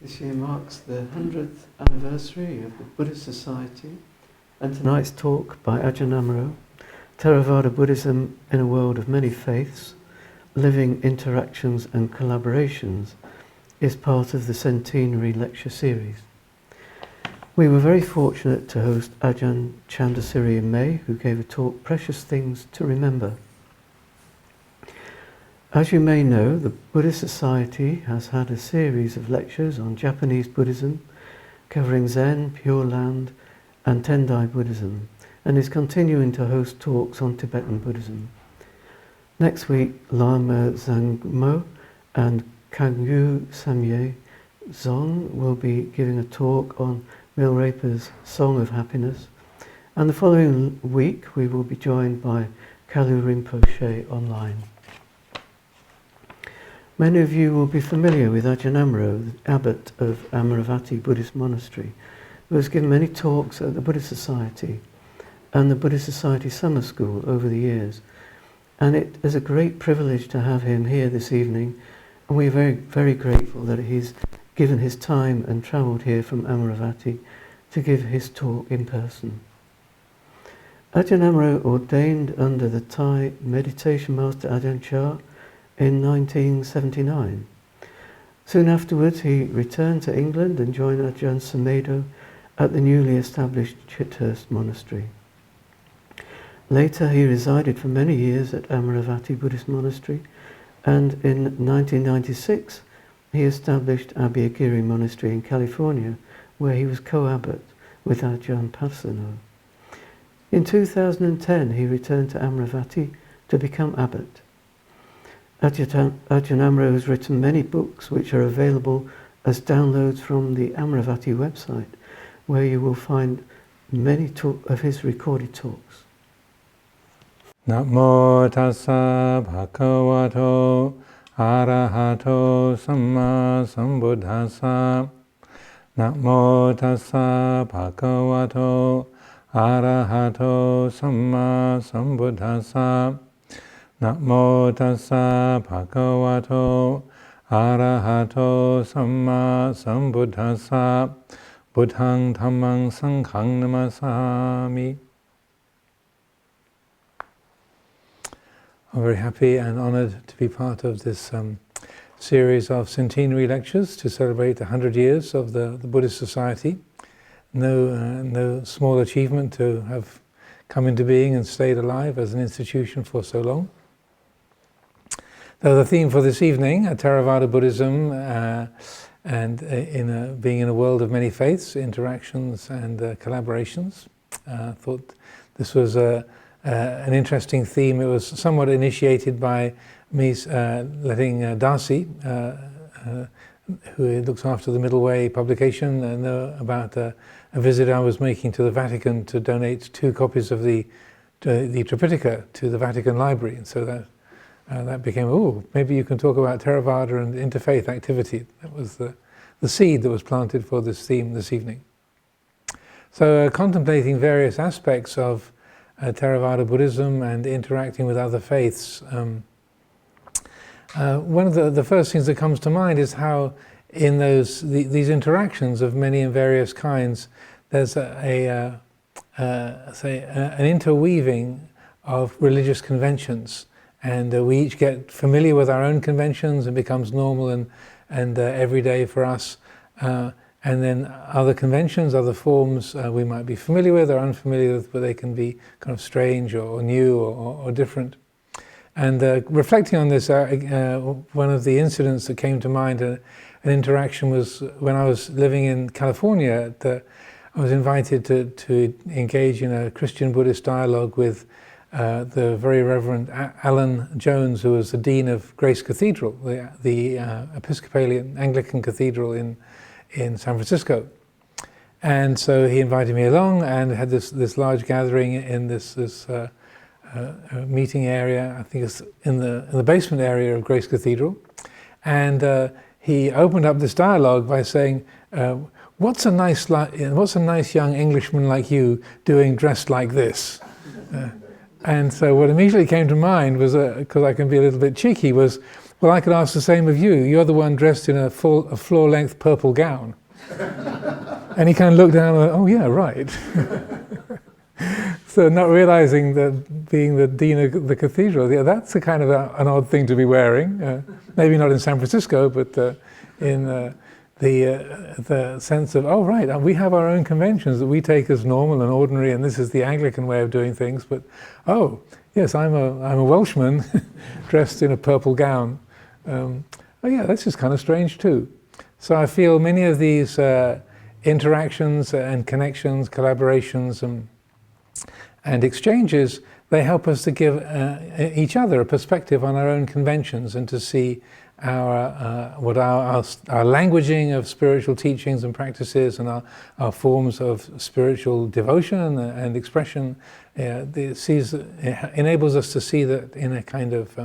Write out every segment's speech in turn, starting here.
This year marks the 100th anniversary of the Buddhist Society, and tonight's talk by Ajahn Amaro, Theravada Buddhism in a World of Many Faiths, Living Interactions and Collaborations, is part of the centenary lecture series. We were very fortunate to host Ajahn Chah in May, who gave a talk, Precious Things to Remember. As you may know, the Buddhist Society has had a series of lectures on Japanese Buddhism, covering Zen, Pure Land, and Tendai Buddhism, and is continuing to host talks on Tibetan Buddhism. Next week, Lama Zangmo and Kagyu Samye Zong will be giving a talk on Milarepa's Song of Happiness, and the following week we will be joined by Kalu Rinpoche online. Many of you will be familiar with Ajahn Amaro, the abbot of Amaravati Buddhist Monastery, who has given many talks at the Buddhist Society and the Buddhist Society Summer School over the years. And it is a great privilege to have him here this evening, and we are very, very grateful that he's given his time and travelled here from Amaravati to give his talk in person. Ajahn Amaro ordained under the Thai meditation master Ajahn Chah in 1979. Soon afterwards he returned to England and joined Ajahn Sumedho at the newly established Chithurst Monastery. Later he resided for many years at Amaravati Buddhist Monastery, and in 1996 he established Abhayagiri Monastery in California, where he was co-Abbot with Ajahn Pasanno. In 2010 he returned to Amaravati to become Abbot. Ajahn Amaro has written many books which are available as downloads from the Amaravati website, where you will find many of his recorded talks. Namo tassa bhagavato arahato samma sambuddhassa. Namo tassa bhagavato arahato samma sambuddhassa. Namo tassa bhagavato arahato samma sambuddhassa. Buddhang dhammang sanghang namasami. I'm very happy and honoured to be part of this series of centenary lectures to celebrate 100 years of the Buddhist Society. No small achievement to have come into being and stayed alive as an institution for so long. So the theme for this evening, Theravada Buddhism, and being in a world of many faiths, interactions and collaborations. I thought this was an interesting theme. It was somewhat initiated by me letting Darcy, who looks after the Middle Way publication, know about a visit I was making to the Vatican to donate 2 copies of the Tripitaka to the Vatican Library, and so that became, maybe you can talk about Theravada and interfaith activity. That was the seed that was planted for this theme this evening. So contemplating various aspects of Theravada Buddhism and interacting with other faiths, one of the first things that comes to mind is how in these interactions of many and various kinds, there's an interweaving of religious conventions, and we each get familiar with our own conventions and becomes normal and everyday for us. And then other conventions, other forms we might be familiar with or unfamiliar with, but they can be kind of strange or new or different. And reflecting on this, one of the incidents that came to mind, an interaction, was when I was living in California. I was invited to engage in a Christian Buddhist dialogue with the very Reverend Alan Jones, who was the Dean of Grace Cathedral, the Episcopalian Anglican Cathedral in San Francisco. And so he invited me along and had this large gathering in this meeting area. I think it's in the basement area of Grace Cathedral. And he opened up this dialogue by saying, what's a nice young Englishman like you doing dressed like this? And so what immediately came to mind was, because I can be a little bit cheeky, was well, I could ask the same of you. You're the one dressed in a floor-length purple gown. And he kind of looked down and went, oh yeah, right. So not realizing that being the dean of the cathedral, yeah, that's a kind of an odd thing to be wearing. Maybe not in San Francisco, but in the sense of, oh right, we have our own conventions that we take as normal and ordinary, and this is the Anglican way of doing things. But oh yes, I'm a Welshman dressed in a purple gown. Oh yeah, that's just kind of strange too. So I feel many of these interactions and connections, collaborations, and exchanges, they help us to give each other a perspective on our own conventions and to see our languaging of spiritual teachings and practices and our forms of spiritual devotion and expression. It enables us to see that in a kind of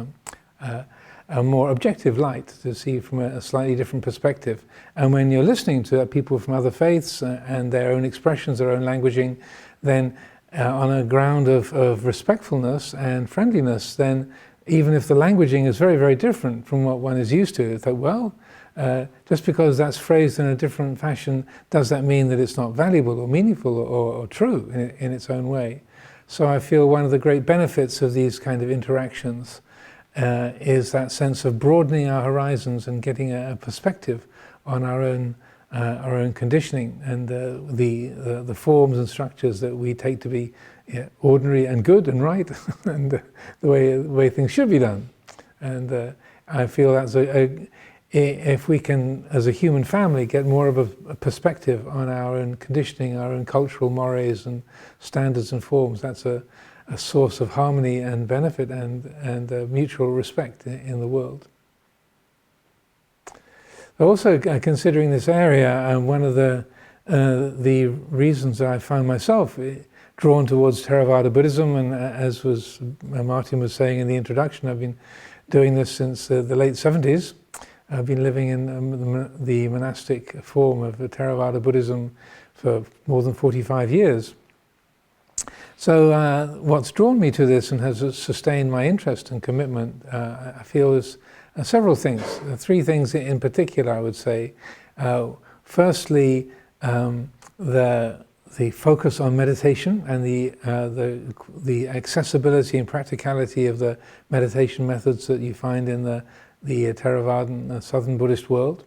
a more objective light, to see from a slightly different perspective. And when you're listening to people from other faiths and their own expressions, their own languaging, then on a ground of respectfulness and friendliness, then even if the languaging is very, very different from what one is used to, it's like, well, just because that's phrased in a different fashion, does that mean that it's not valuable or meaningful or true in its own way? So I feel one of the great benefits of these kind of interactions is that sense of broadening our horizons and getting a perspective on our own conditioning and the forms and structures that we take to be ordinary and good and right, and the way things should be done. And I feel that's if we can, as a human family, get more of a perspective on our own conditioning, our own cultural mores and standards and forms, that's a source of harmony and benefit and mutual respect in the world. Also, considering this area, and one of the reasons that I found myself drawn towards Theravada Buddhism, and as Martin was saying in the introduction, I've been doing this since the late 70s. I've been living in the monastic form of Theravada Buddhism for more than 45 years. So what's drawn me to this and has sustained my interest and commitment, I feel, is several things. Three things in particular, I would say. Firstly, the focus on meditation and the accessibility and practicality of the meditation methods that you find in the Theravadan Southern Buddhist world.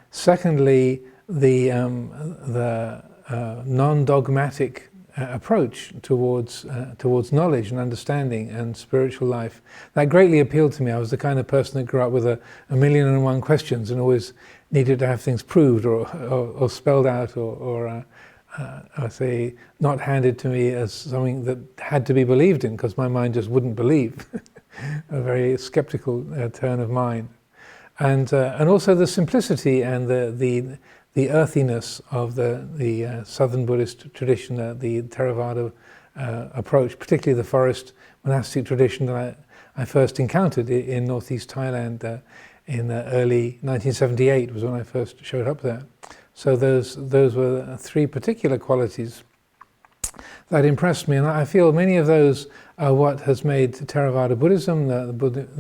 Secondly, the non-dogmatic approach towards knowledge and understanding and spiritual life. That greatly appealed to me. I was the kind of person that grew up with a million and one questions and always needed to have things proved or spelled out or I say not handed to me as something that had to be believed in, because my mind just wouldn't believe. A very skeptical turn of mind, and also the simplicity and the earthiness of the Southern Buddhist tradition, the Theravada approach, particularly the forest monastic tradition that I first encountered in northeast Thailand in early 1978 was when I first showed up there. So those were three particular qualities that impressed me, and I feel many of those are what has made Theravada Buddhism, the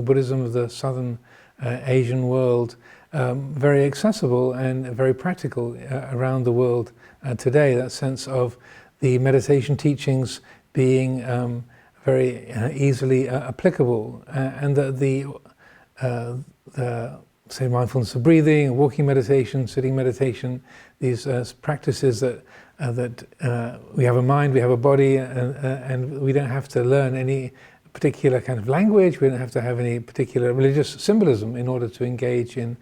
Buddhism of the Southern Asian world, very accessible and very practical around the world today. That sense of the meditation teachings being very easily applicable, and the say mindfulness of breathing, walking meditation, sitting meditation, these practices that we have a mind, we have a body, and we don't have to learn any particular kind of language, we don't have to have any particular religious symbolism in order to engage in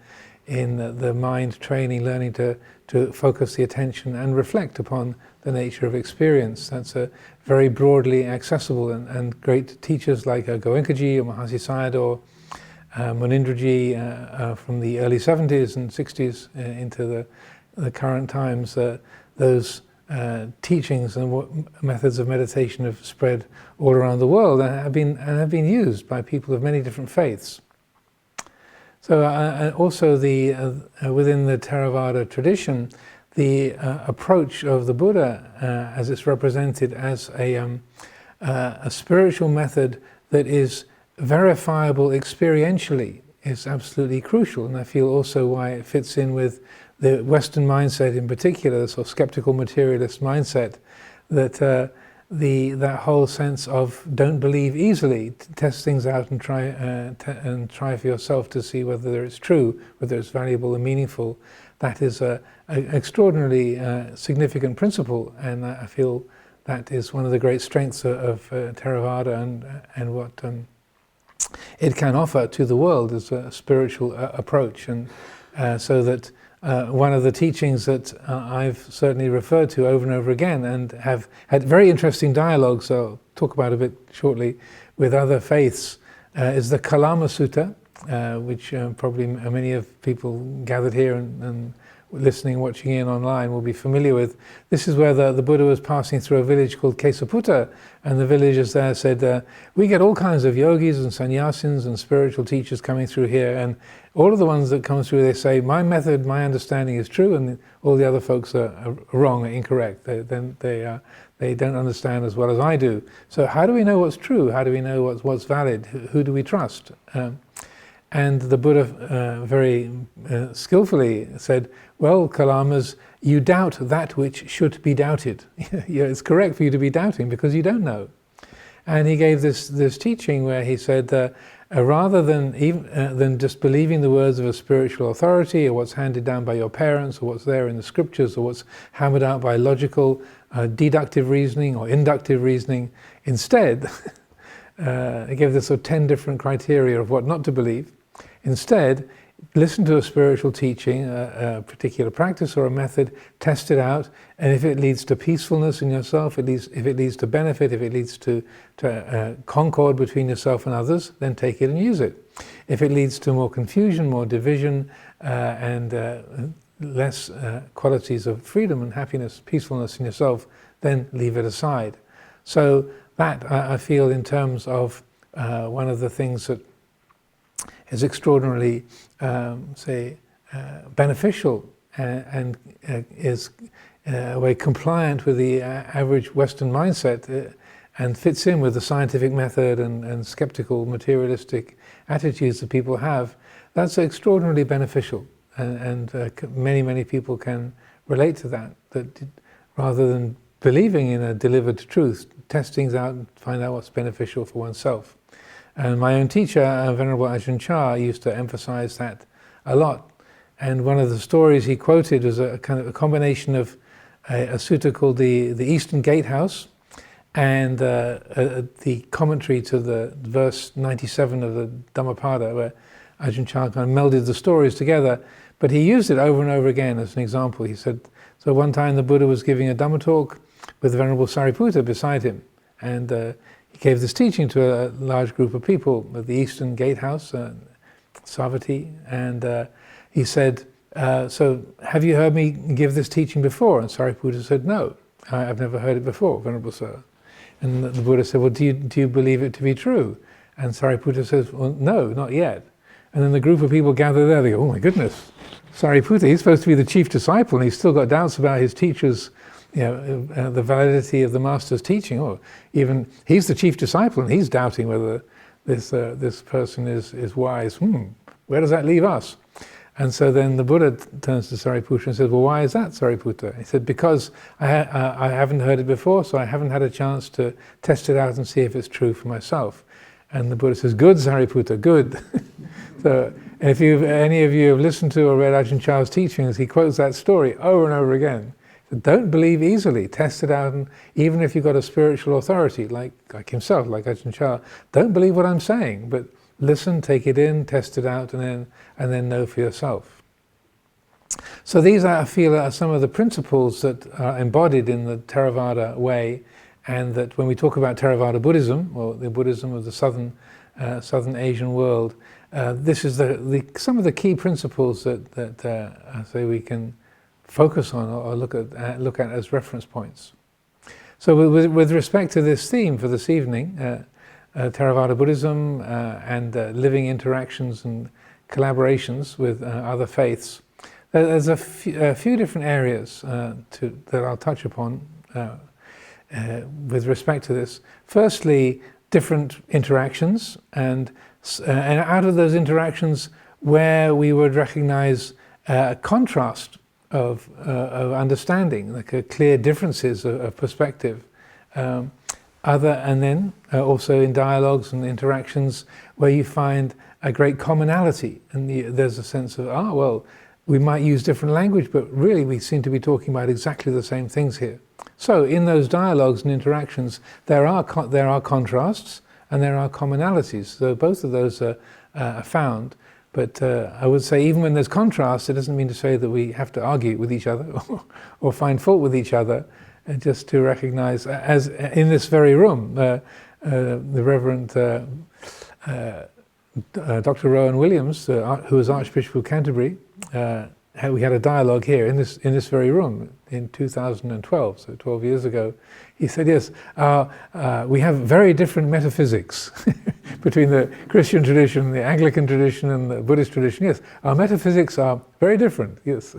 the mind training, learning to focus the attention and reflect upon the nature of experience. That's a very broadly accessible and great teachers like Goenkaji or Mahasi Sayadaw, Munindraji from the early 70s and 60s into the current times, those teachings and methods of meditation have spread all around the world and have been used by people of many different faiths. So also within the Theravada tradition, the approach of the Buddha, as it's represented as a spiritual method that is verifiable experientially is absolutely crucial, and I feel also why it fits in with the Western mindset in particular, the sort of skeptical materialist mindset, that that whole sense of don't believe easily, test things out and try for yourself to see whether it's true, whether it's valuable and meaningful. That is an extraordinarily significant principle, and I feel that is one of the great strengths of Theravada and what it can offer to the world as a spiritual approach. And so that one of the teachings that I've certainly referred to over and over again, and have had very interesting dialogues, I'll talk about a bit shortly, with other faiths, is the Kalama Sutta, which probably many of people gathered here and listening, watching in online will be familiar with. This is where the Buddha was passing through a village called Kesaputta, and the villagers there said, we get all kinds of yogis and sannyasins and spiritual teachers coming through here, and all of the ones that come through, they say, my method, my understanding is true, and all the other folks are wrong, are incorrect. They don't understand as well as I do. So how do we know what's true? How do we know what's valid? Who do we trust? And the Buddha very skillfully said, well, Kalamas, you doubt that which should be doubted. Yeah, it's correct for you to be doubting because you don't know. And he gave this teaching where he said, rather than just believing the words of a spiritual authority or what's handed down by your parents or what's there in the scriptures or what's hammered out by logical, deductive reasoning or inductive reasoning, instead, he gave this sort of 10 different criteria of what not to believe. Instead, listen to a spiritual teaching, a particular practice or a method, test it out, and if it leads to peacefulness in yourself, if it leads to benefit, if it leads to concord between yourself and others, then take it and use it. If it leads to more confusion, more division, and less qualities of freedom and happiness, peacefulness in yourself, then leave it aside. So that, I feel, in terms of one of the things that is extraordinarily, beneficial and is a way compliant with the average Western mindset and fits in with the scientific method and skeptical, materialistic attitudes that people have. That's extraordinarily beneficial, and many people can relate to that. That rather than believing in a delivered truth, test things out and find out what's beneficial for oneself. And my own teacher, Venerable Ajahn Chah, used to emphasize that a lot. And one of the stories he quoted was a kind of a combination of a sutta called the Eastern Gatehouse and the commentary to the verse 97 of the Dhammapada, where Ajahn Chah kind of melded the stories together. But he used it over and over again as an example. He said, so one time the Buddha was giving a Dhamma talk with the Venerable Sariputta beside him. And he gave this teaching to a large group of people at the Eastern Gatehouse, Savatthi, and he said, so have you heard me give this teaching before? And Sariputta said, no, I've never heard it before, Venerable Sir. And the Buddha said, well, do you believe it to be true? And Sariputta says, well, no, not yet. And then the group of people gather there, they go, oh my goodness, Sariputta, he's supposed to be the chief disciple and he's still got doubts about his teacher's, the validity of the master's teaching, or even he's the chief disciple and he's doubting whether this person is wise. Where does that leave us? And so then the Buddha turns to Sariputta and says, well, why is that, Sariputta? He said, because I haven't heard it before, so I haven't had a chance to test it out and see if it's true for myself. And the Buddha says, good, Sariputta, good. So if any of you have listened to or read Ajahn Chah's teachings, he quotes that story over and over again. Don't believe easily, test it out, and even if you've got a spiritual authority like himself, like Ajahn Chah, don't believe what I'm saying, but listen, take it in, test it out, and then know for yourself. So these, I feel, are some of the principles that are embodied in the Theravada way, and that when we talk about Theravada Buddhism, or the Buddhism of the Southern Asian world, this is some of the key principles that I say we can focus on or look at as reference points. So with respect to this theme for this evening, Theravada Buddhism and living interactions and collaborations with other faiths, there's a few different areas that I'll touch upon with respect to this. Firstly, different interactions, and out of those interactions where we would recognize a contrast of understanding, like clear differences of perspective. And then also in dialogues and interactions where you find a great commonality, and there's a sense of, well, we might use different language, but really we seem to be talking about exactly the same things here. So in those dialogues and interactions, there are contrasts and there are commonalities. So both of those are found. But I would say even when there's contrast, it doesn't mean to say that we have to argue with each other or find fault with each other. Just to recognize, as in this very room, the Reverend Dr. Rowan Williams, who was Archbishop of Canterbury, we had a dialogue here in this very room in 2012, so 12 years ago. He said, yes, we have very different metaphysics between the Christian tradition, the Anglican tradition, and the Buddhist tradition. Yes, our metaphysics are very different, yes.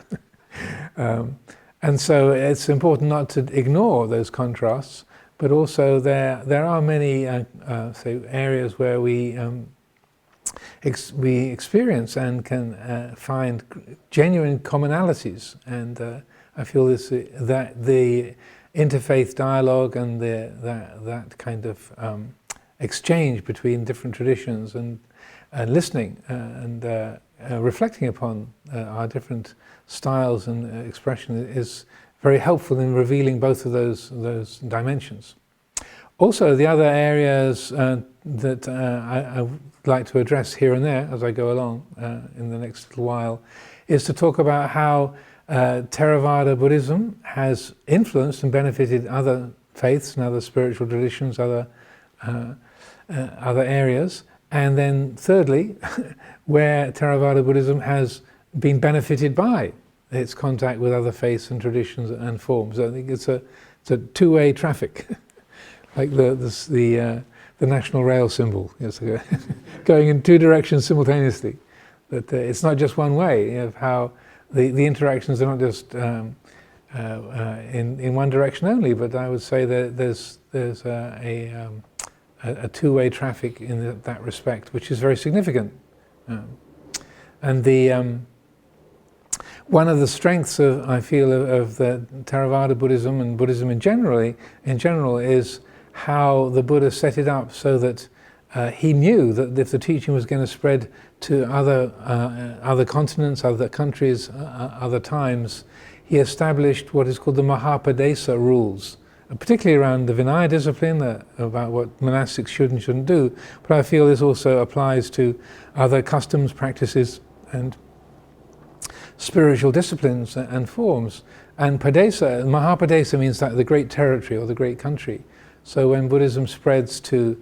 And so it's important not to ignore those contrasts, but also there are many say areas where we experience and can find genuine commonalities, and I feel that the interfaith dialogue and that kind of exchange between different traditions and listening and reflecting upon our different styles and expression is very helpful in revealing both of those dimensions. Also, the other areas that I would like to address here and there as I go along in the next little while is to talk about how Theravada Buddhism has influenced and benefited other faiths and other spiritual traditions, other areas, and then thirdly, where Theravada Buddhism has been benefited by its contact with other faiths and traditions and forms. I think it's a two-way traffic, like the national rail symbol, yes, going in two directions simultaneously. But it's not just one way. Of how the interactions are not just in one direction only, but I would say that there's a two-way traffic in that respect, which is very significant. And one of the strengths I feel of the Theravada Buddhism and Buddhism in general is how the Buddha set it up so that he knew that if the teaching was going to spread to other continents, other countries, other times, he established what is called the Mahapadesa rules, particularly around the Vinaya discipline, about what monastics should and shouldn't do. But I feel this also applies to other customs, practices, and spiritual disciplines and forms. And Padesa, Mahapadesa means that the great territory or the great country. So when Buddhism spreads to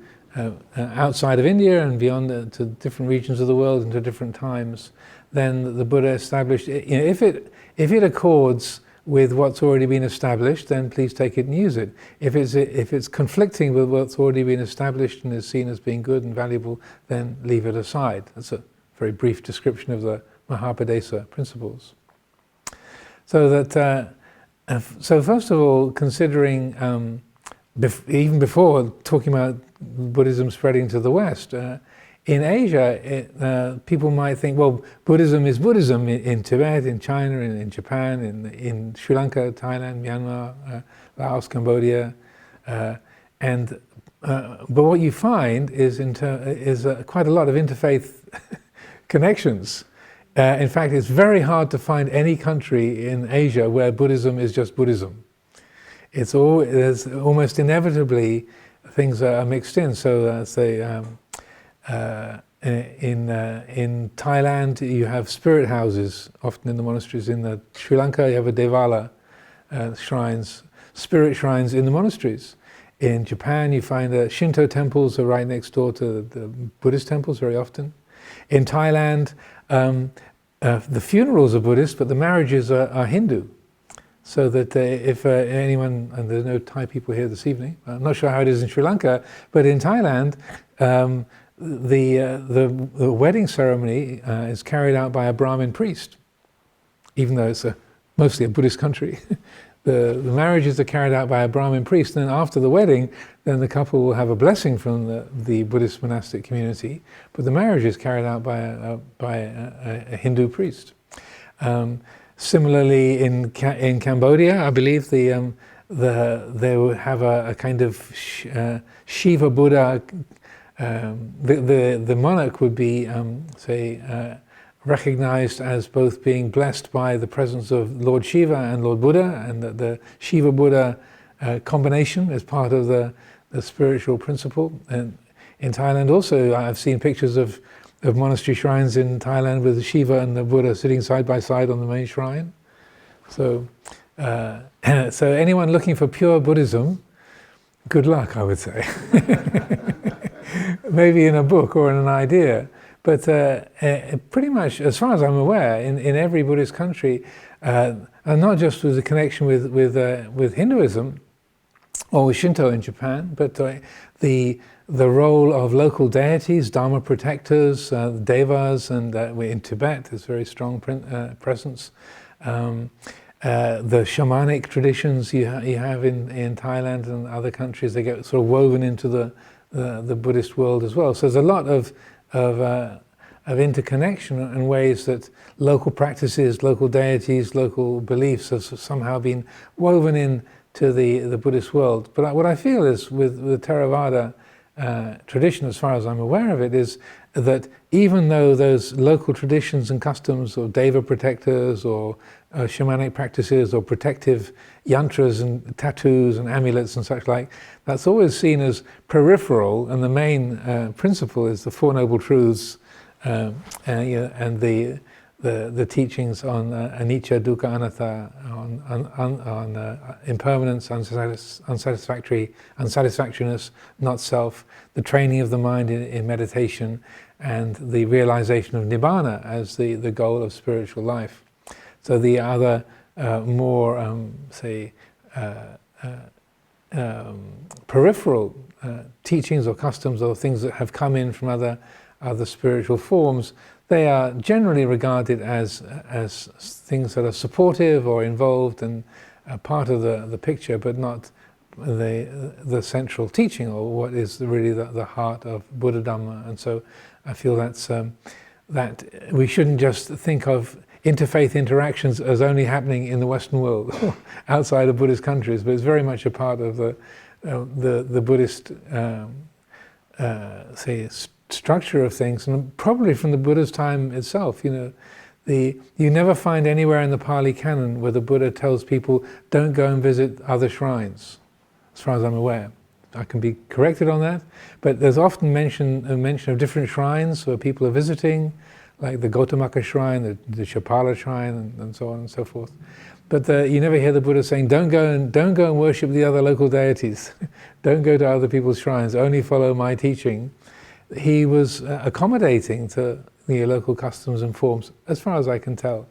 outside of India and beyond to different regions of the world and to different times, then the Buddha established, if it accords with what's already been established, then please take it and use it. If it's conflicting with what's already been established and is seen as being good and valuable, then leave it aside. That's a very brief description of the Mahapadesa principles. So that, so first of all, considering even before talking about Buddhism spreading to the West, in Asia, people might think, well, Buddhism is Buddhism in Tibet, in China, in Japan, in Sri Lanka, Thailand, Myanmar, Laos, Cambodia, but what you find is quite a lot of interfaith connections. In fact, it's very hard to find any country in Asia where Buddhism is just Buddhism. There's almost inevitably things are mixed in. So, say in Thailand, you have spirit houses, often in the monasteries. In Sri Lanka, you have a Devala shrines, spirit shrines in the monasteries. In Japan, you find Shinto temples are right next door to the Buddhist temples very often. In Thailand, the funerals are Buddhist, but the marriages are Hindu. So that if anyone, and there's no Thai people here this evening, I'm not sure how it is in Sri Lanka, but in Thailand, the wedding ceremony is carried out by a Brahmin priest, even though it's mostly a Buddhist country. the marriages are carried out by a Brahmin priest, and then after the wedding, then the couple will have a blessing from the Buddhist monastic community, but the marriage is carried out by a Hindu priest. Similarly, in Cambodia, I believe they will have a kind of Shiva Buddha. The monarch would be, recognized as both being blessed by the presence of Lord Shiva and Lord Buddha, and that the Shiva Buddha combination is part of the spiritual principle. And in Thailand also, I've seen pictures of monastery shrines in Thailand with Shiva and the Buddha sitting side by side on the main shrine. So, so anyone looking for pure Buddhism, good luck, I would say. Maybe in a book or in an idea. But pretty much, as far as I'm aware, in every Buddhist country, and not just with the connection with Hinduism or with Shinto in Japan, but the role of local deities, Dharma protectors, devas, and in Tibet there's very strong presence. The shamanic traditions you have in Thailand and other countries, they get sort of woven into the Buddhist world as well. So there's a lot of interconnection and ways that local practices, local deities, local beliefs have somehow been woven into the Buddhist world. But what I feel is with the Theravada tradition, as far as I'm aware of it, is that even though those local traditions and customs, or deva protectors, or shamanic practices, or protective yantras and tattoos and amulets and such like, that's always seen as peripheral, and the main principle is the Four Noble Truths and the teachings on anicca, dukkha, anatta, on impermanence, unsatisfactoriness, not self, the training of the mind in meditation, and the realization of nibbana as the goal of spiritual life. So the other more, peripheral teachings or customs, or things that have come in from other spiritual forms, they are generally regarded as things that are supportive or involved and part of the picture, but not the central teaching, or what is really the heart of Buddha Dhamma. And so I feel that we shouldn't just think of interfaith interactions as only happening in the Western world, outside of Buddhist countries, but it's very much a part of the Buddhist structure of things, and probably from the Buddha's time itself. You never find anywhere in the Pali Canon where the Buddha tells people don't go and visit other shrines, as far as I'm aware. I can be corrected on that, but there's often a mention of different shrines where people are visiting, like the Gotamaka shrine, the Chapala shrine, and so on and so forth. But you never hear the Buddha saying, don't go and worship the other local deities. Don't go to other people's shrines, only follow my teaching. He was accommodating to the local customs and forms, as far as I can tell.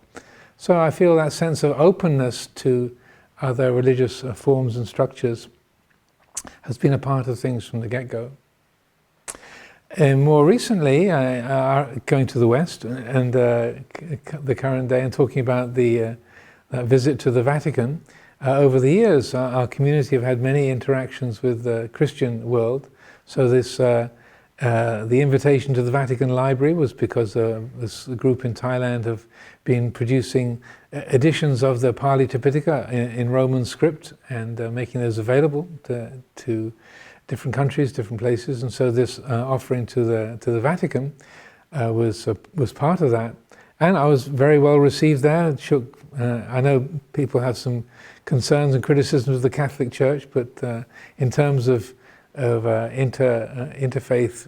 So I feel that sense of openness to other religious forms and structures has been a part of things from the get-go. And more recently, going to the West and the current day, and talking about the visit to the Vatican, over the years our community have had many interactions with the Christian world. So this the invitation to the Vatican Library was because this group in Thailand have been producing editions of the Pali Tipitaka in Roman script, and making those available to different countries, different places. And so this offering to the Vatican was part of that. And I was very well received there. I know people have some concerns and criticisms of the Catholic Church, but in terms of interfaith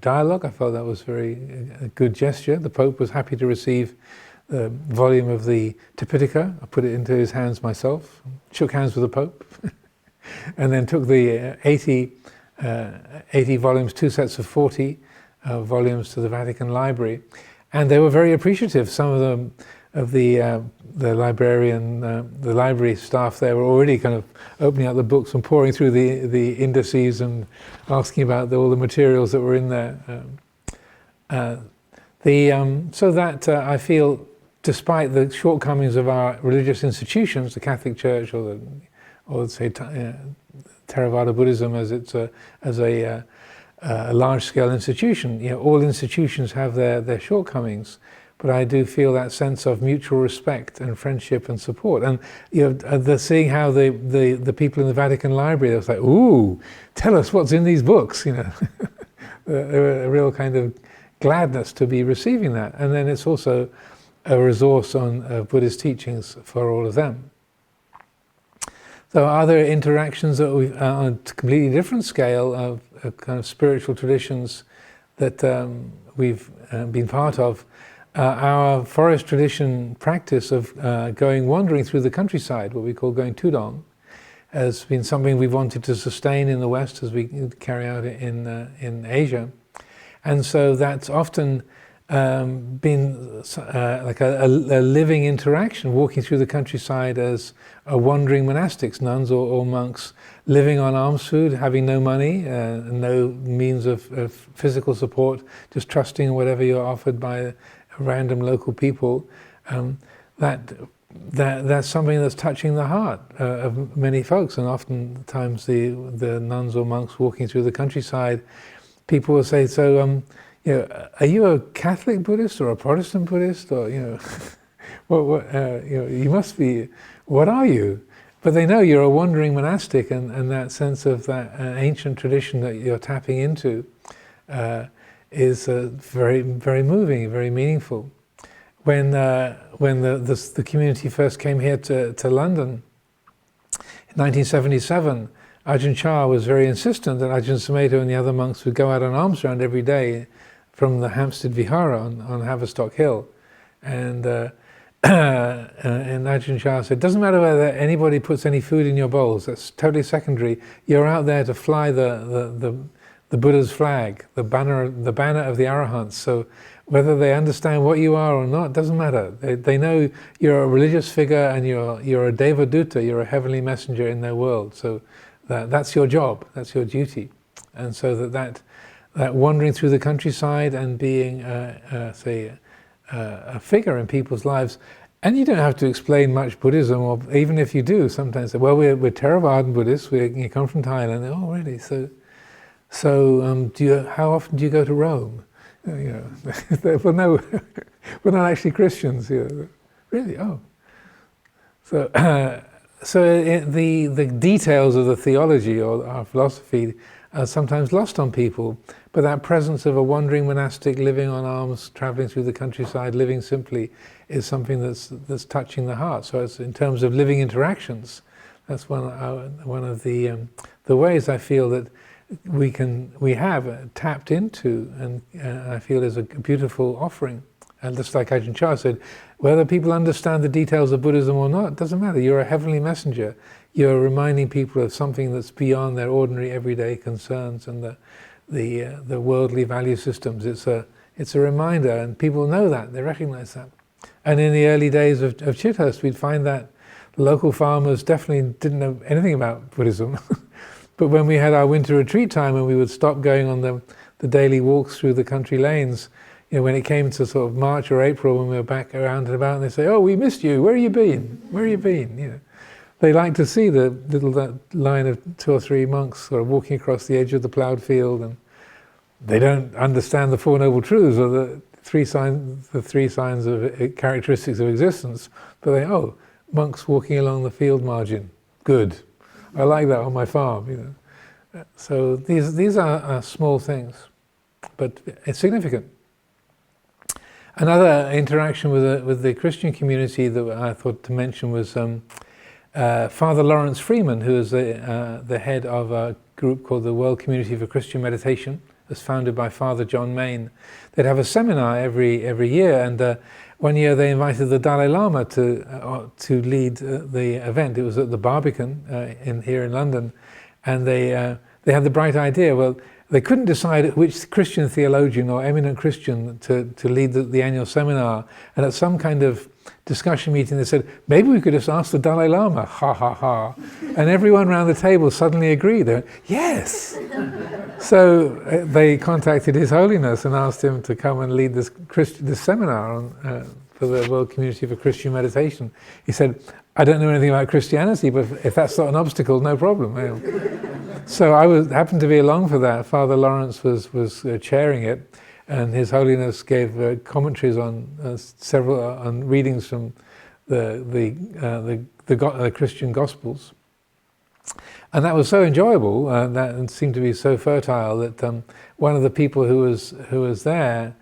dialogue, I felt that was a good gesture. The Pope was happy to receive the volume of the Tipitaka. I put it into his hands myself, shook hands with the Pope, and then took the 80 volumes, 2 sets of 40 volumes to the Vatican Library. And they were very appreciative. Some of them, of the librarian, the library staff there, were already kind of opening up the books and pouring through the indices and asking about all the materials that were in there. So that I feel despite the shortcomings of our religious institutions, the Catholic Church or say Theravada Buddhism as a large-scale institution, all institutions have their shortcomings. But I do feel that sense of mutual respect and friendship and support. And seeing how the people in the Vatican Library, they was like, "Ooh, tell us what's in these books," a real kind of gladness to be receiving that. And then it's also a resource on Buddhist teachings for all of them. So other interactions that we've on a completely different scale of kind of spiritual traditions that we've been part of. Our forest tradition practice of wandering through the countryside, what we call going tudong, has been something we've wanted to sustain in the West as we carry out it in Asia. And so that's often been like a living interaction, walking through the countryside as wandering monastics, nuns or monks, living on alms food, having no money, no means of physical support, just trusting whatever you're offered by random local people. That's something that's touching the heart of many folks, and oftentimes the nuns or monks walking through the countryside, people will say, "So, are you a Catholic Buddhist or a Protestant Buddhist, or you must be. What are you?" But they know you're a wandering monastic, and that sense of that ancient tradition that you're tapping into is very, very moving, very meaningful. When the community first came here to London in 1977, Ajahn Chah was very insistent that Ajahn Sumedho and the other monks would go out on alms round every day from the Hampstead Vihara on Haverstock Hill. And Ajahn Chah said, "Doesn't matter whether anybody puts any food in your bowls, that's totally secondary. You're out there to fly the Buddha's flag, the banner of the Arahants. So whether they understand what you are or not, doesn't matter. They know you're a religious figure and you're a Devaduta, you're a heavenly messenger in their world. So that's your job, that's your duty." And so that wandering through the countryside and being, a figure in people's lives, and you don't have to explain much Buddhism, or even if you do, sometimes say, "Well, we're Theravadan Buddhists. You come from Thailand." "Oh, really? So, how often do you go to Rome?" Well, no, we're not actually Christians. Really? Oh. So, the details of the theology or our philosophy are sometimes lost on people, but that presence of a wandering monastic living on alms, traveling through the countryside, living simply, is something that's touching the heart. So, it's in terms of living interactions, that's one of the ways I feel that we have tapped into, and I feel is a beautiful offering. And just like Ajahn Chah said, whether people understand the details of Buddhism or not, doesn't matter. You're a heavenly messenger. You're reminding people of something that's beyond their ordinary everyday concerns and the worldly value systems. It's a reminder, and people know that, they recognize that. And in the early days of Chithurst, we'd find that local farmers definitely didn't know anything about Buddhism. But when we had our winter retreat time and we would stop going on the daily walks through the country lanes, when it came to sort of March or April, when we were back around and about, and they say, "Oh, we missed you. Where have you been? Where have you been?" They like to see that line of 2 or 3 monks sort of walking across the edge of the ploughed field, and they don't understand the Four Noble Truths or the three signs of characteristics of existence, but monks walking along the field margin. Good. I like that on my farm. So these are small things, but it's significant. Another interaction with the Christian community that I thought to mention was Father Lawrence Freeman, who is the head of a group called the World Community for Christian Meditation. It's founded by Father John Main. They'd have a seminar every year, and one year they invited the Dalai Lama to lead the event. It was at the Barbican here in London, and they had the bright idea. Well, they couldn't decide which Christian theologian or eminent Christian to lead the annual seminar, and at some kind of discussion meeting they said, maybe we could just ask the Dalai Lama, ha ha ha. And everyone around the table suddenly agreed. They went, yes! So they contacted His Holiness and asked him to come and lead this seminar for the World Community for Christian Meditation. He said, I don't know anything about Christianity, but if that's not an obstacle, no problem. So I happened to be along for that. Father Lawrence was chairing it, and His Holiness gave commentaries on several on readings from the Christian Gospels, and that was so enjoyable. That seemed to be so fertile that one of the people who was there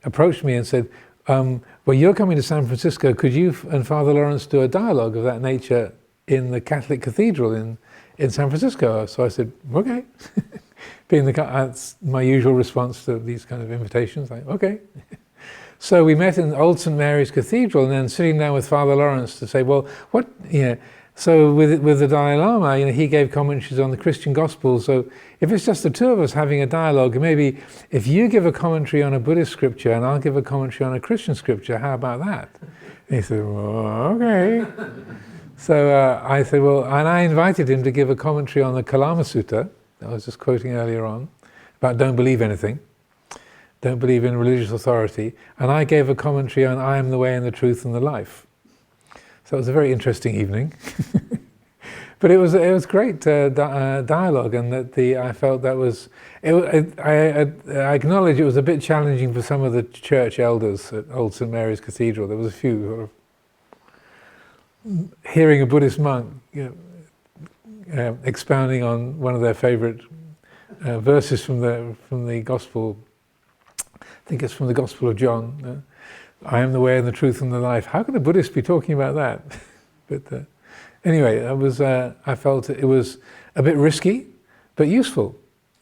approached me and said, well, you're coming to San Francisco, could you and Father Lawrence do a dialogue of that nature in the Catholic Cathedral in San Francisco? So I said, okay. That's my usual response to these kind of invitations, like, okay. So we met in Old St. Mary's Cathedral, and then sitting down with Father Lawrence to say, well, so with the Dalai Lama, he gave commentaries on the Christian Gospels. So if it's just the two of us having a dialogue, maybe if you give a commentary on a Buddhist scripture and I'll give a commentary on a Christian scripture, how about that? And he said, well, okay. So I said, well, and I invited him to give a commentary on the Kalama Sutta, I was just quoting earlier on, about don't believe anything, don't believe in religious authority, and I gave a commentary on I am the way and the truth and the life. So it was a very interesting evening, but it was great dialogue, and that I felt that was. I acknowledge it was a bit challenging for some of the church elders at Old St. Mary's Cathedral. There was a few sort of hearing a Buddhist monk, expounding on one of their favourite verses from the Gospel. I think it's from the Gospel of John. I am the way and the truth and the life. How can a Buddhist be talking about that? But anyway, I felt it was a bit risky, but useful,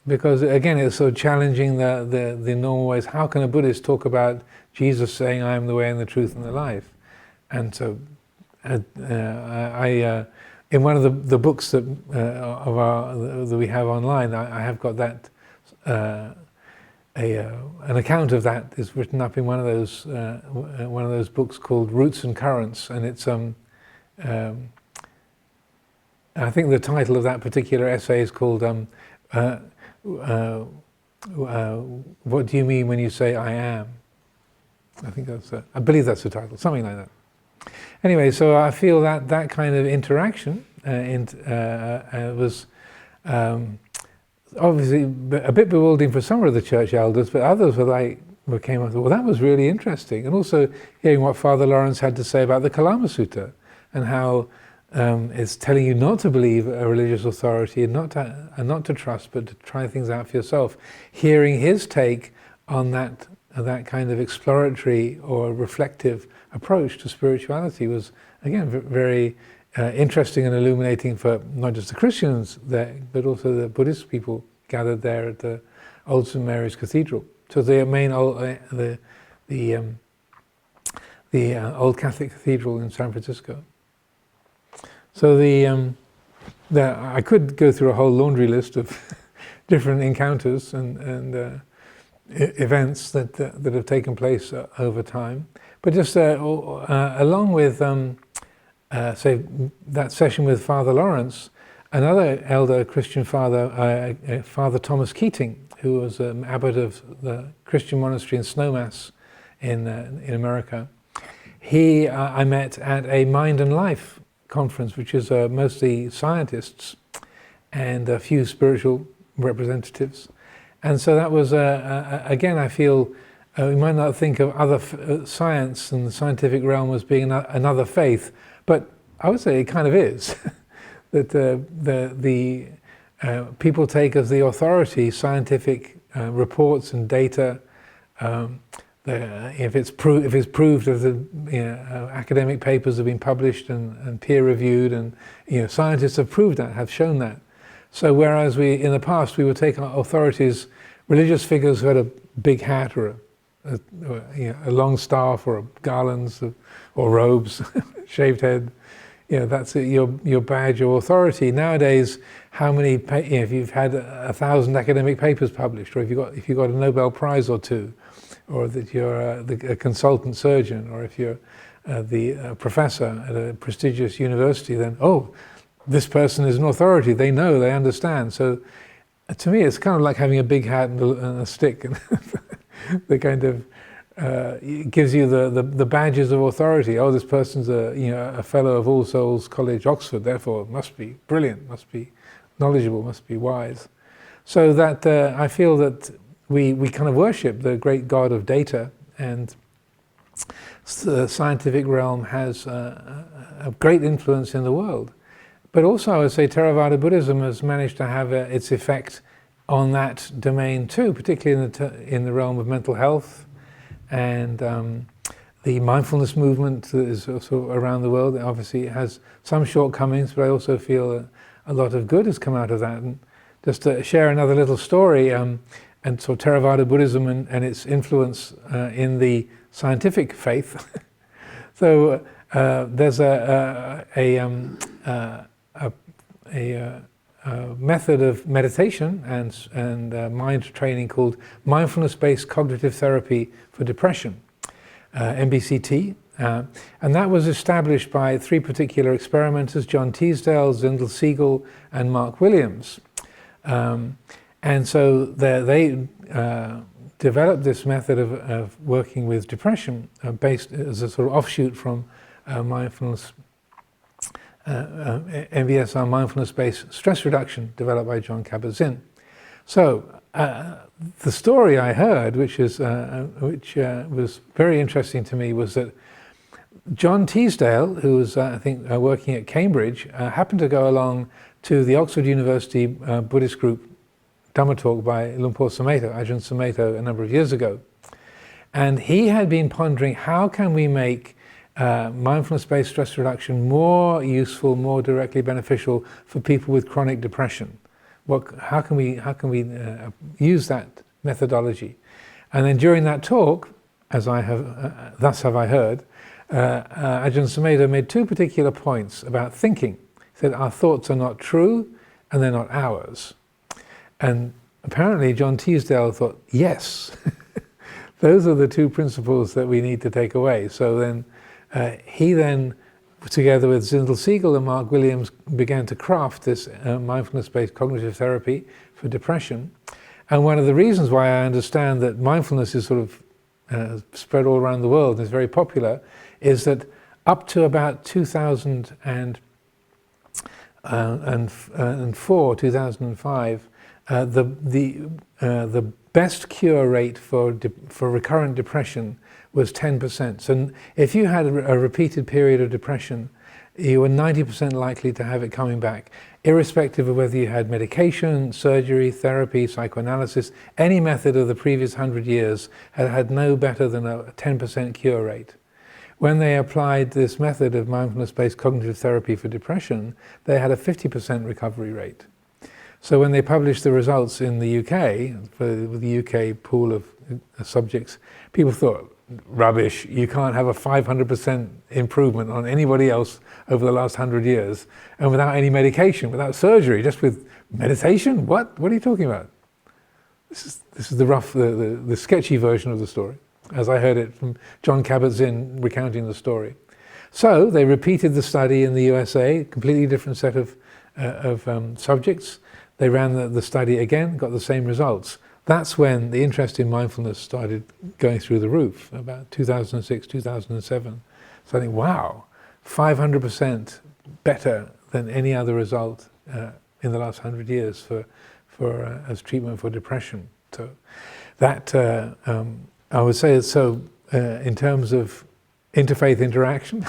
because again, it's sort of challenging the normal ways. How can a Buddhist talk about Jesus saying, "I am the way and the truth and the life"? And so, in one of the books that that we have online, I have got that. An account of that is written up in one of those books called Roots and Currents, and it's I think the title of that particular essay is called "What do you mean when you say I am?" I think I believe that's the title, something like that. Anyway, so I feel that kind of interaction was. Obviously a bit bewildering for some of the church elders, but others came up, well, that was really interesting. And also hearing what Father Lawrence had to say about the Kalama Sutta, and how it's telling you not to believe a religious authority and not to trust, but to try things out for yourself. Hearing his take on that kind of exploratory or reflective approach to spirituality was, again, very interesting and illuminating for not just the Christians there, but also the Buddhist people gathered there at the Old St. Mary's Cathedral. So the main old Catholic Cathedral in San Francisco. So I could go through a whole laundry list of different encounters and events that have taken place over time, but just along with. Say that session with Father Lawrence, another elder Christian father, Father Thomas Keating, who was an abbot of the Christian monastery in Snowmass in America. I met at a Mind and Life conference, which is mostly scientists and a few spiritual representatives. And so that was, again, I feel we might not think of other science and the scientific realm as being another faith, but I would say it kind of is. That the people take as the authority scientific reports and data. If it's proved that academic papers have been published and peer reviewed, and scientists have proved that, have shown that. So whereas in the past we would take our authorities, religious figures who had a big hat or a long staff or garlands or robes, shaved head, that's your badge of authority. Nowadays, how many if you've had 1,000 academic papers published, or if you got a Nobel Prize or two, or that you're a consultant surgeon, or if you're the professor at a prestigious university, then this person is an authority. They know, they understand. So to me, it's kind of like having a big hat and a stick, and the kind of it gives you the badges of authority. Oh, this person's a fellow of All Souls College, Oxford, therefore must be brilliant, must be knowledgeable, must be wise. So that I feel that we kind of worship the great God of data, and the scientific realm has a great influence in the world. But also I would say Theravada Buddhism has managed to have its effect on that domain too, particularly in the realm of mental health, and the mindfulness movement that is also around the world. Obviously it has some shortcomings, but I also feel a lot of good has come out of that. And just to share another little story, and so Theravada Buddhism and its influence in the scientific faith. So there's a method of meditation and mind training called mindfulness-based cognitive therapy for depression, MBCT, and that was established by three particular experimenters: John Teasdale, Zindel Siegel, and Mark Williams. And so they developed this method of working with depression based as a sort of offshoot from mindfulness, MBSR, mindfulness-based stress reduction, developed by John Kabat-Zinn. So the story I heard, which was very interesting to me, was that John Teasdale, who was I think working at Cambridge, happened to go along to the Oxford University Buddhist group Dhamma talk by Luang Por Sumedho, Ajahn Sumedho, a number of years ago. And he had been pondering, how can we make mindfulness-based stress reduction more useful, more directly beneficial for people with chronic depression? How can we use that methodology? And then during that talk, as I have, thus have I heard, Ajahn Sumedho made two particular points about thinking. He said, our thoughts are not true and they're not ours. And apparently John Teasdale thought, yes, those are the two principles that we need to take away. So then he then, together with Zindel Siegel and Mark Williams, began to craft this mindfulness-based cognitive therapy for depression. And one of the reasons why I understand that mindfulness is sort of spread all around the world and is very popular is that up to about 2004, 2005, the best cure rate for recurrent depression was 10%. So if you had a repeated period of depression, you were 90% likely to have it coming back, irrespective of whether you had medication, surgery, therapy, psychoanalysis. Any method of the previous 100 years had no better than a 10% cure rate. When they applied this method of mindfulness-based cognitive therapy for depression, they had a 50% recovery rate. So when they published the results in the UK, for the UK pool of subjects, people thought, rubbish, you can't have a 500% improvement on anybody else over the last 100 years, and without any medication, without surgery, just with meditation? What are you talking about? This is the rough, the sketchy version of the story, as I heard it from John Kabat-Zinn recounting the story. So they repeated the study in the USA, completely different set of subjects. They ran the study again, got the same results. That's when the interest in mindfulness started going through the roof, about 2006, 2007. So I think, wow, 500% better than any other result in the last 100 years as treatment for depression. So that, I would say, so in terms of interfaith interaction,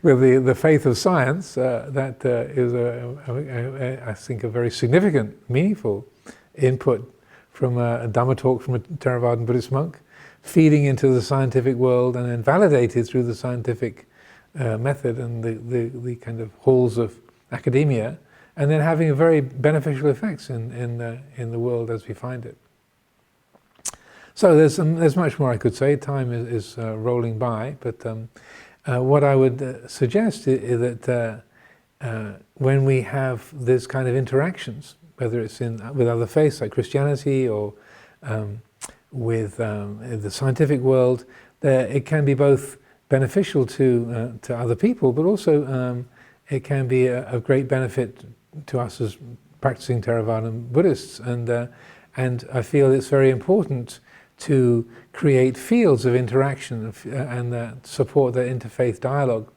with the faith of science, that is, I think, a very significant, meaningful input from a Dhamma talk from a Theravadan Buddhist monk, feeding into the scientific world and then validated through the scientific method and the kind of halls of academia, and then having a very beneficial effects in the world as we find it. So there's much more I could say. Time is rolling by, but what I would suggest is that when we have this kind of interactions, whether it's with other faiths like Christianity or with the scientific world, it can be both beneficial to other people, but also it can be of great benefit to us as practicing Theravadan Buddhists. And I feel it's very important to create fields of interaction and support the interfaith dialogue.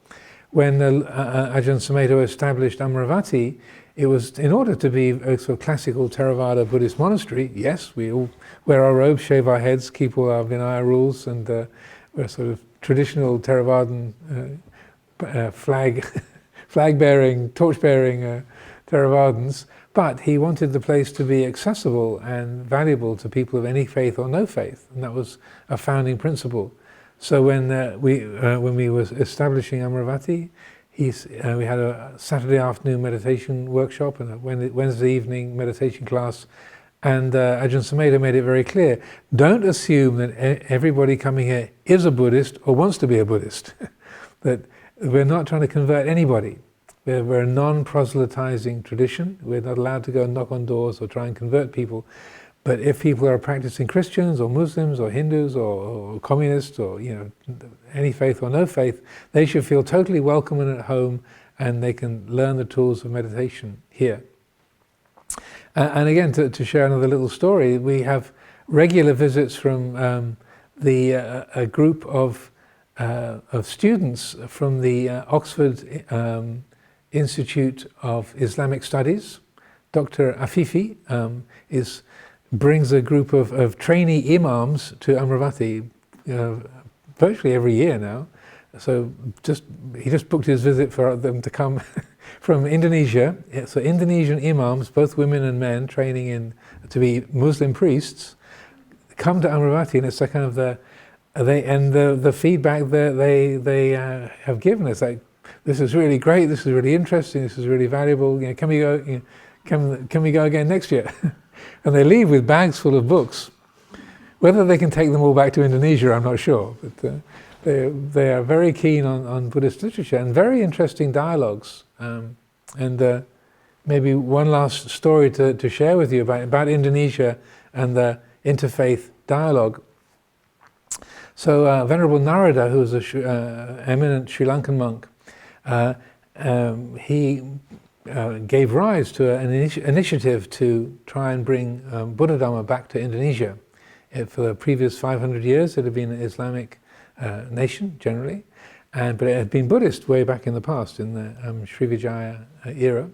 When Ajahn Sumedho established Amaravati, it was in order to be a sort of classical Theravada Buddhist monastery. Yes, we all wear our robes, shave our heads, keep all our Vinaya rules, and we're sort of traditional Theravadan flag-bearing, torch-bearing Theravadans. But he wanted the place to be accessible and valuable to people of any faith or no faith, and that was a founding principle. So when we were establishing Amaravati, we had a Saturday afternoon meditation workshop and a Wednesday evening meditation class, and Ajahn Sumedho made it very clear: don't assume that everybody coming here is a Buddhist or wants to be a Buddhist. That we're not trying to convert anybody. We're a non-proselytizing tradition. We're not allowed to go and knock on doors or try and convert people. But if people are practicing Christians or Muslims or Hindus or communists or any faith or no faith, they should feel totally welcome and at home, and they can learn the tools of meditation here. And again, to share another little story, we have regular visits from a group of students from the Oxford Institute of Islamic Studies. Dr. Afifi brings a group of trainee imams to Amaravati virtually every year now. So he just booked his visit for them to come from Indonesia. So Indonesian imams, both women and men, training to be Muslim priests, come to Amaravati, and it's a kind of the feedback that they have given us, like, this is really great, this is really interesting, this is really valuable. Can we go? Can we go again next year? And they leave with bags full of books. Whether they can take them all back to Indonesia, I'm not sure. But they are very keen on Buddhist literature and very interesting dialogues. And maybe one last story to share with you about Indonesia and the interfaith dialogue. So Venerable Narada, who was an eminent Sri Lankan monk, he gave rise to an initiative to try and bring Buddha Dhamma back to Indonesia. For the previous 500 years, it had been an Islamic nation generally, but it had been Buddhist way back in the past, in the Srivijaya era.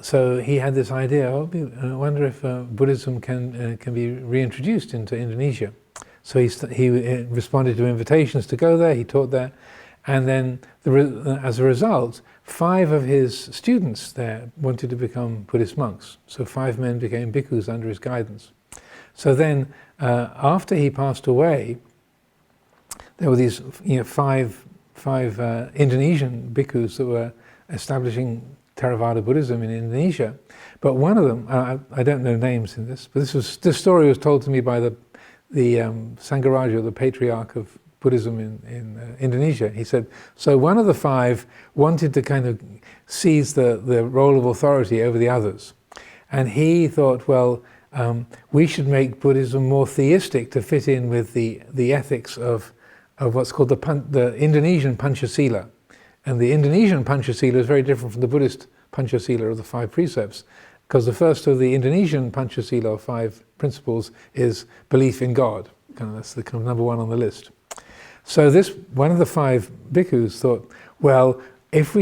So he had this idea: I wonder if Buddhism can be reintroduced into Indonesia. So he responded to invitations to go there. He taught there, and then as a result, 5 of his students there wanted to become Buddhist monks. So 5 men became bhikkhus under his guidance. So then, after he passed away, there were these 5 Indonesian bhikkhus that were establishing Theravada Buddhism in Indonesia. But one of them, I don't know names in this, but this story was told to me by the Sangaraja, the patriarch of Buddhism in Indonesia. He said, so one of the 5 wanted to kind of seize the role of authority over the others. And he thought, well, we should make Buddhism more theistic to fit in with the ethics of what's called the Indonesian Panchasila. And the Indonesian Panchasila is very different from the Buddhist Panchasila of the 5 precepts, because the first of the Indonesian Panchasila of 5 principles is belief in God. That's the kind of number 1 on the list. So one of the 5 bhikkhus thought, well, if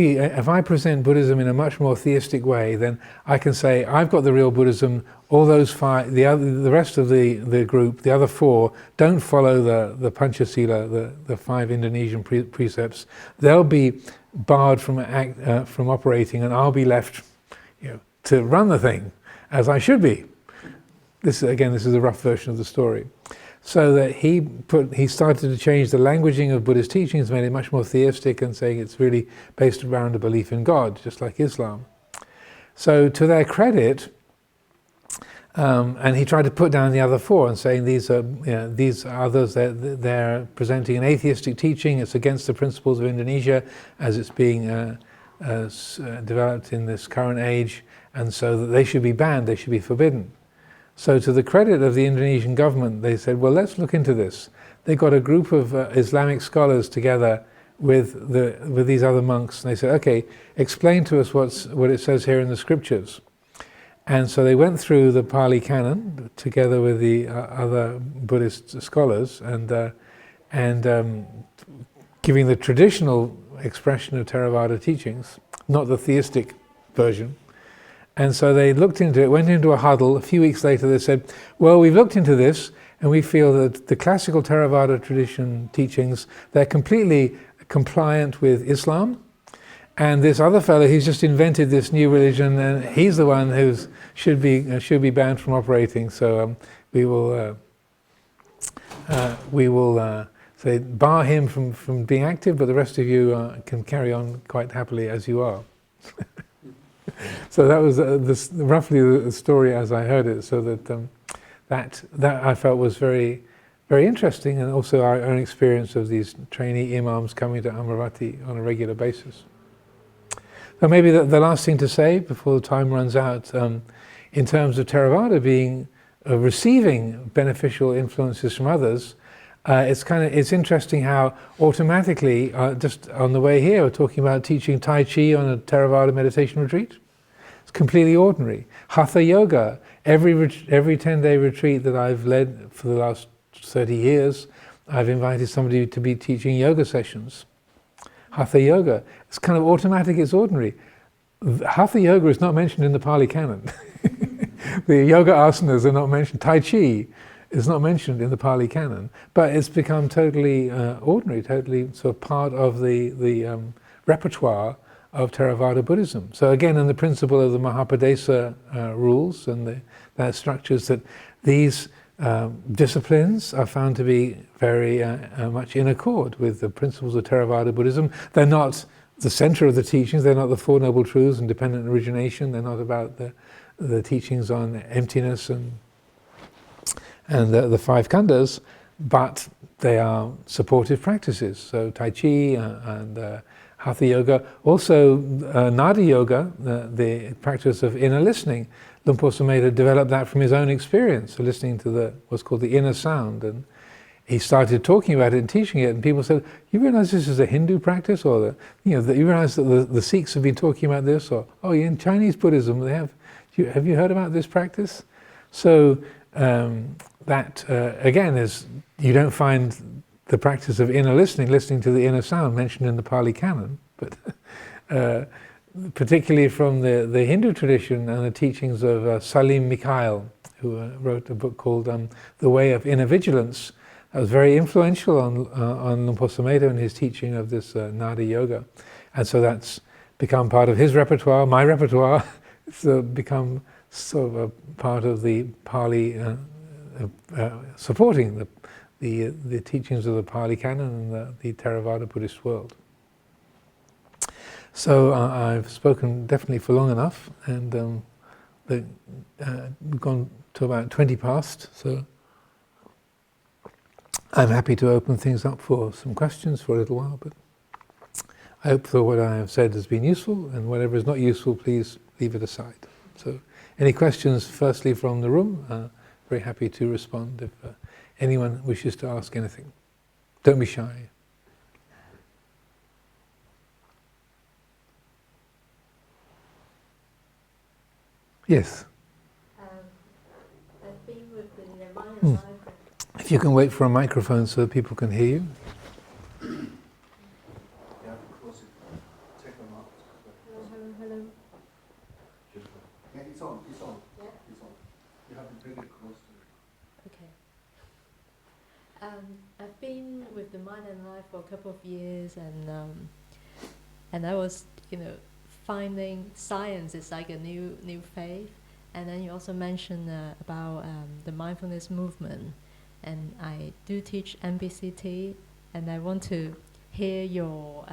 I present Buddhism in a much more theistic way, then I can say I've got the real Buddhism. All those 5, the rest of the group, the other 4, don't follow the Panchasila, the 5 Indonesian precepts. They'll be barred from operating, and I'll be left, to run the thing as I should be. This is a rough version of the story. So that he started to change the languaging of Buddhist teachings, made it much more theistic, and saying it's really based around a belief in God, just like Islam. So to their credit, and he tried to put down the other 4 and saying these others, they're presenting an atheistic teaching, it's against the principles of Indonesia as it's being developed in this current age, and so that they should be banned, they should be forbidden. So to the credit of the Indonesian government, they said, well, let's look into this. They got a group of Islamic scholars together with these other monks, and they said, okay, explain to us what it says here in the scriptures. And so they went through the Pali Canon together with the other Buddhist scholars and giving the traditional expression of Theravada teachings, not the theistic version. And so they looked into it, went into a huddle. A few weeks later they said, well, we've looked into this and we feel that the classical Theravada tradition teachings, they're completely compliant with Islam. And this other fellow, he's just invented this new religion, and he's the one who should be banned from operating. So we will say bar him from being active, but the rest of you can carry on quite happily as you are. So that was roughly the story as I heard it. So that I felt was very, very interesting, and also our own experience of these trainee imams coming to Amaravati on a regular basis. So maybe the last thing to say before the time runs out, in terms of Theravada being receiving beneficial influences from others, it's interesting how automatically, just on the way here, we're talking about teaching Tai Chi on a Theravada meditation retreat. It's completely ordinary. Hatha Yoga, every 10-day retreat that I've led for the last 30 years, I've invited somebody to be teaching yoga sessions. Hatha Yoga, it's kind of automatic, it's ordinary. Hatha Yoga is not mentioned in the Pali Canon. The yoga asanas are not mentioned. Tai Chi is not mentioned in the Pali Canon, but it's become totally ordinary, totally sort of part of the repertoire of Theravada Buddhism. So again, in the principle of the Mahapadesa rules and the structures, that these disciplines are found to be very much in accord with the principles of Theravada Buddhism. They're not the center of the teachings, they're not the Four Noble Truths and dependent origination, they're not about the teachings on emptiness and the five khandhas, but they are supportive practices. So Tai Chi and Hatha Yoga, also Nada Yoga, the practice of inner listening. Luang Por Sumedho developed that from his own experience, so listening to what's called the inner sound, and he started talking about it and teaching it, and people said, "You realize this is a Hindu practice, or you realize that the Sikhs have been talking about this, or in Chinese Buddhism they have. Have you heard about this practice?" So that again is, you don't find the practice of inner listening to the inner sound mentioned in the Pali Canon, but particularly from the Hindu tradition and the teachings of Salim Mikhail, who wrote a book called The Way of Inner Vigilance. That was very influential on Luang Por Sumedho and his teaching of this Nada Yoga. And so that's become part of his repertoire, my repertoire. It's become sort of a part of the Pali, supporting the teachings of the Pali Canon and the Theravada Buddhist world. So I've spoken definitely for long enough, and we've gone to about 20 past, so I'm happy to open things up for some questions for a little while, but I hope that what I have said has been useful, and whatever is not useful, please leave it aside. So any questions firstly from the room? Very happy to respond if anyone wishes to ask anything. Don't be shy. Yes. I've been with the mind and life. If you can wait for a microphone so that people can hear you. Yeah, close it. Take them out. Hello. Yeah, it's on. Yeah. It's on. You have to bring it close to it. Okay. I've been with the mind and life for a couple of years, and I was, finding science is like a new faith. And then you also mentioned about the mindfulness movement, and I do teach MBCT, and I want to hear your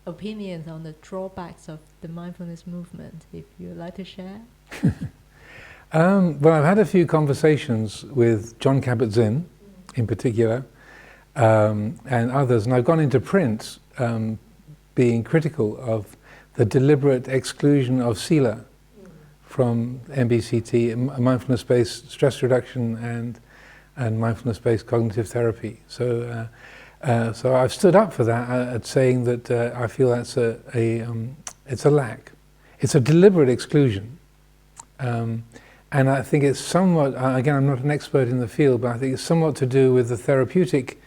opinions on the drawbacks of the mindfulness movement, if you'd like to share. Well, I've had a few conversations with John Kabat-Zinn, in particular, and others, and I've gone into print being critical of the deliberate exclusion of Sila from MBCT, mindfulness-based stress reduction and mindfulness-based cognitive therapy. So I've stood up for that at saying that I feel that's it's a lack. It's a deliberate exclusion. And I think it's somewhat, again, I'm not an expert in the field, but I think it's somewhat to do with the therapeutic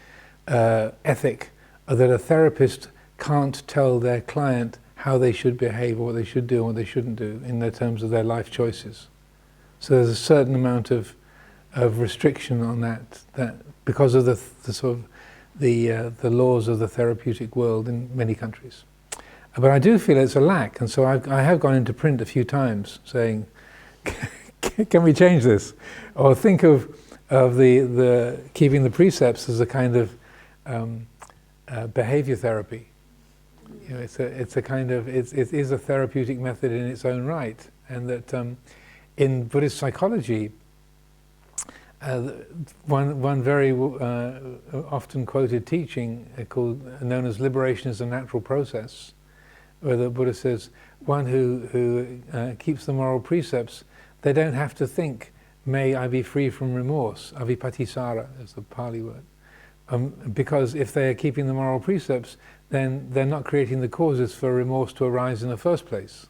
ethic, that a therapist can't tell their client how they should behave or what they should do and what they shouldn't do in their terms of their life choices. So there's a certain amount of restriction on that because of the sort of the laws of the therapeutic world in many countries. But I do feel it's a lack, and so I have gone into print a few times saying, can we change this? Or think of the keeping the precepts as a kind of behavior therapy. You know, it's a kind of it is a therapeutic method in its own right, and that in Buddhist psychology, one very often quoted teaching known as liberation is a natural process, where the Buddha says one who keeps the moral precepts, they don't have to think, may I be free from remorse, avipatisara is the Pali word. Because if they are keeping the moral precepts, then they're not creating the causes for remorse to arise in the first place.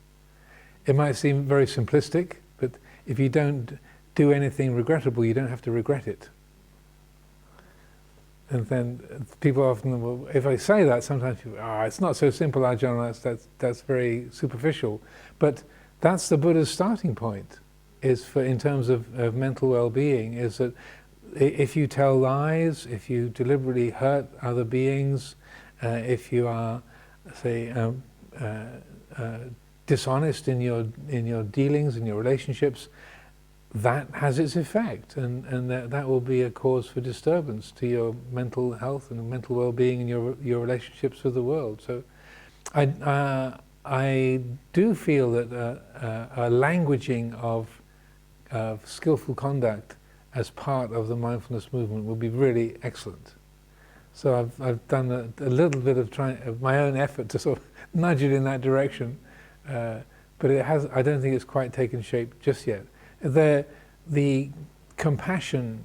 It might seem very simplistic, but if you don't do anything regrettable, you don't have to regret it. And then people often, well, if I say that, sometimes people, it's not so simple, Ajahn, that's very superficial. But that's the Buddha's starting point, is for in terms of mental well-being, is that if you tell lies, if you deliberately hurt other beings, if you are, say, dishonest in your dealings, in your relationships, that has its effect, and that will be a cause for disturbance to your mental health and mental well-being and your relationships with the world. So, I do feel that a languaging of skillful conduct as part of the mindfulness movement would be really excellent. So I've done a little bit of my own effort to sort of nudge it in that direction, but I don't think it's quite taken shape just yet. The compassion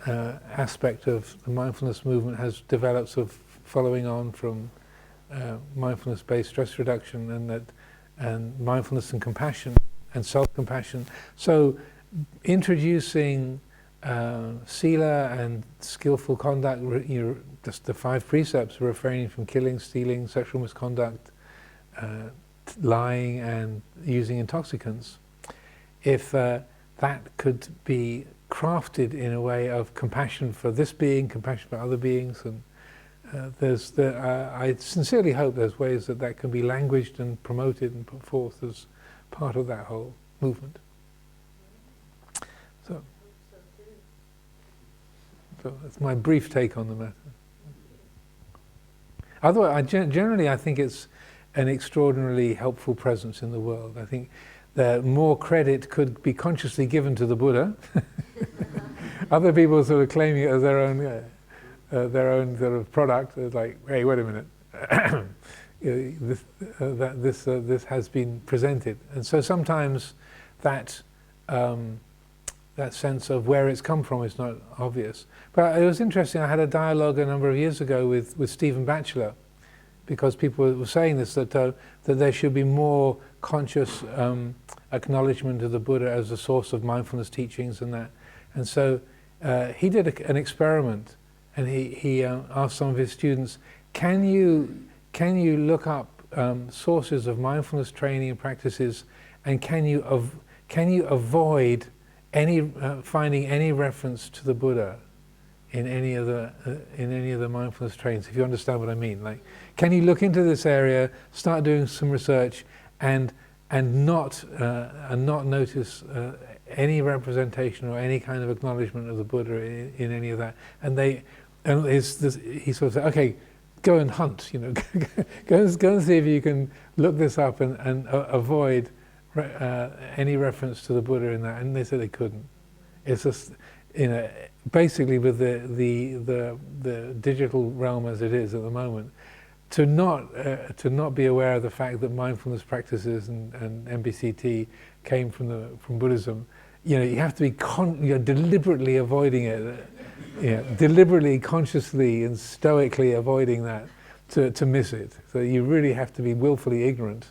aspect of the mindfulness movement has developed sort of following on from mindfulness-based stress reduction, and mindfulness and compassion and self-compassion. So introducing sila and skillful conduct, just the 5 precepts, refraining from killing, stealing, sexual misconduct, lying and using intoxicants, if that could be crafted in a way of compassion for this being, compassion for other beings, and I sincerely hope there's ways that can be languaged and promoted and put forth as part of that whole movement. So that's my brief take on the matter. Otherwise, generally I think it's an extraordinarily helpful presence in the world. I think that more credit could be consciously given to the Buddha. Other people sort of claiming it as their own sort of product. It's like, hey, wait a minute, this has been presented, and so sometimes that sense of where it's come from is not obvious. But it was interesting. I had a dialogue a number of years ago with Stephen Batchelor, because people were saying this, that there should be more conscious acknowledgement of the Buddha as a source of mindfulness teachings and that. And so he did an experiment, and he asked some of his students, can you look up sources of mindfulness training and practices, and can you avoid finding any reference to the Buddha in any of the mindfulness trainings, if you understand what I mean? Like, can you look into this area, start doing some research, and not notice any representation or any kind of acknowledgement of the Buddha in any of that? And he sort of said, okay, go and hunt. Go and see if you can look this up and avoid any reference to the Buddha in that. And they said they couldn't. It's just, basically with the digital realm as it is at the moment, to not be aware of the fact that mindfulness practices and MBCT came from Buddhism, you have to be deliberately avoiding it, deliberately, consciously, and stoically avoiding that to miss it. So you really have to be willfully ignorant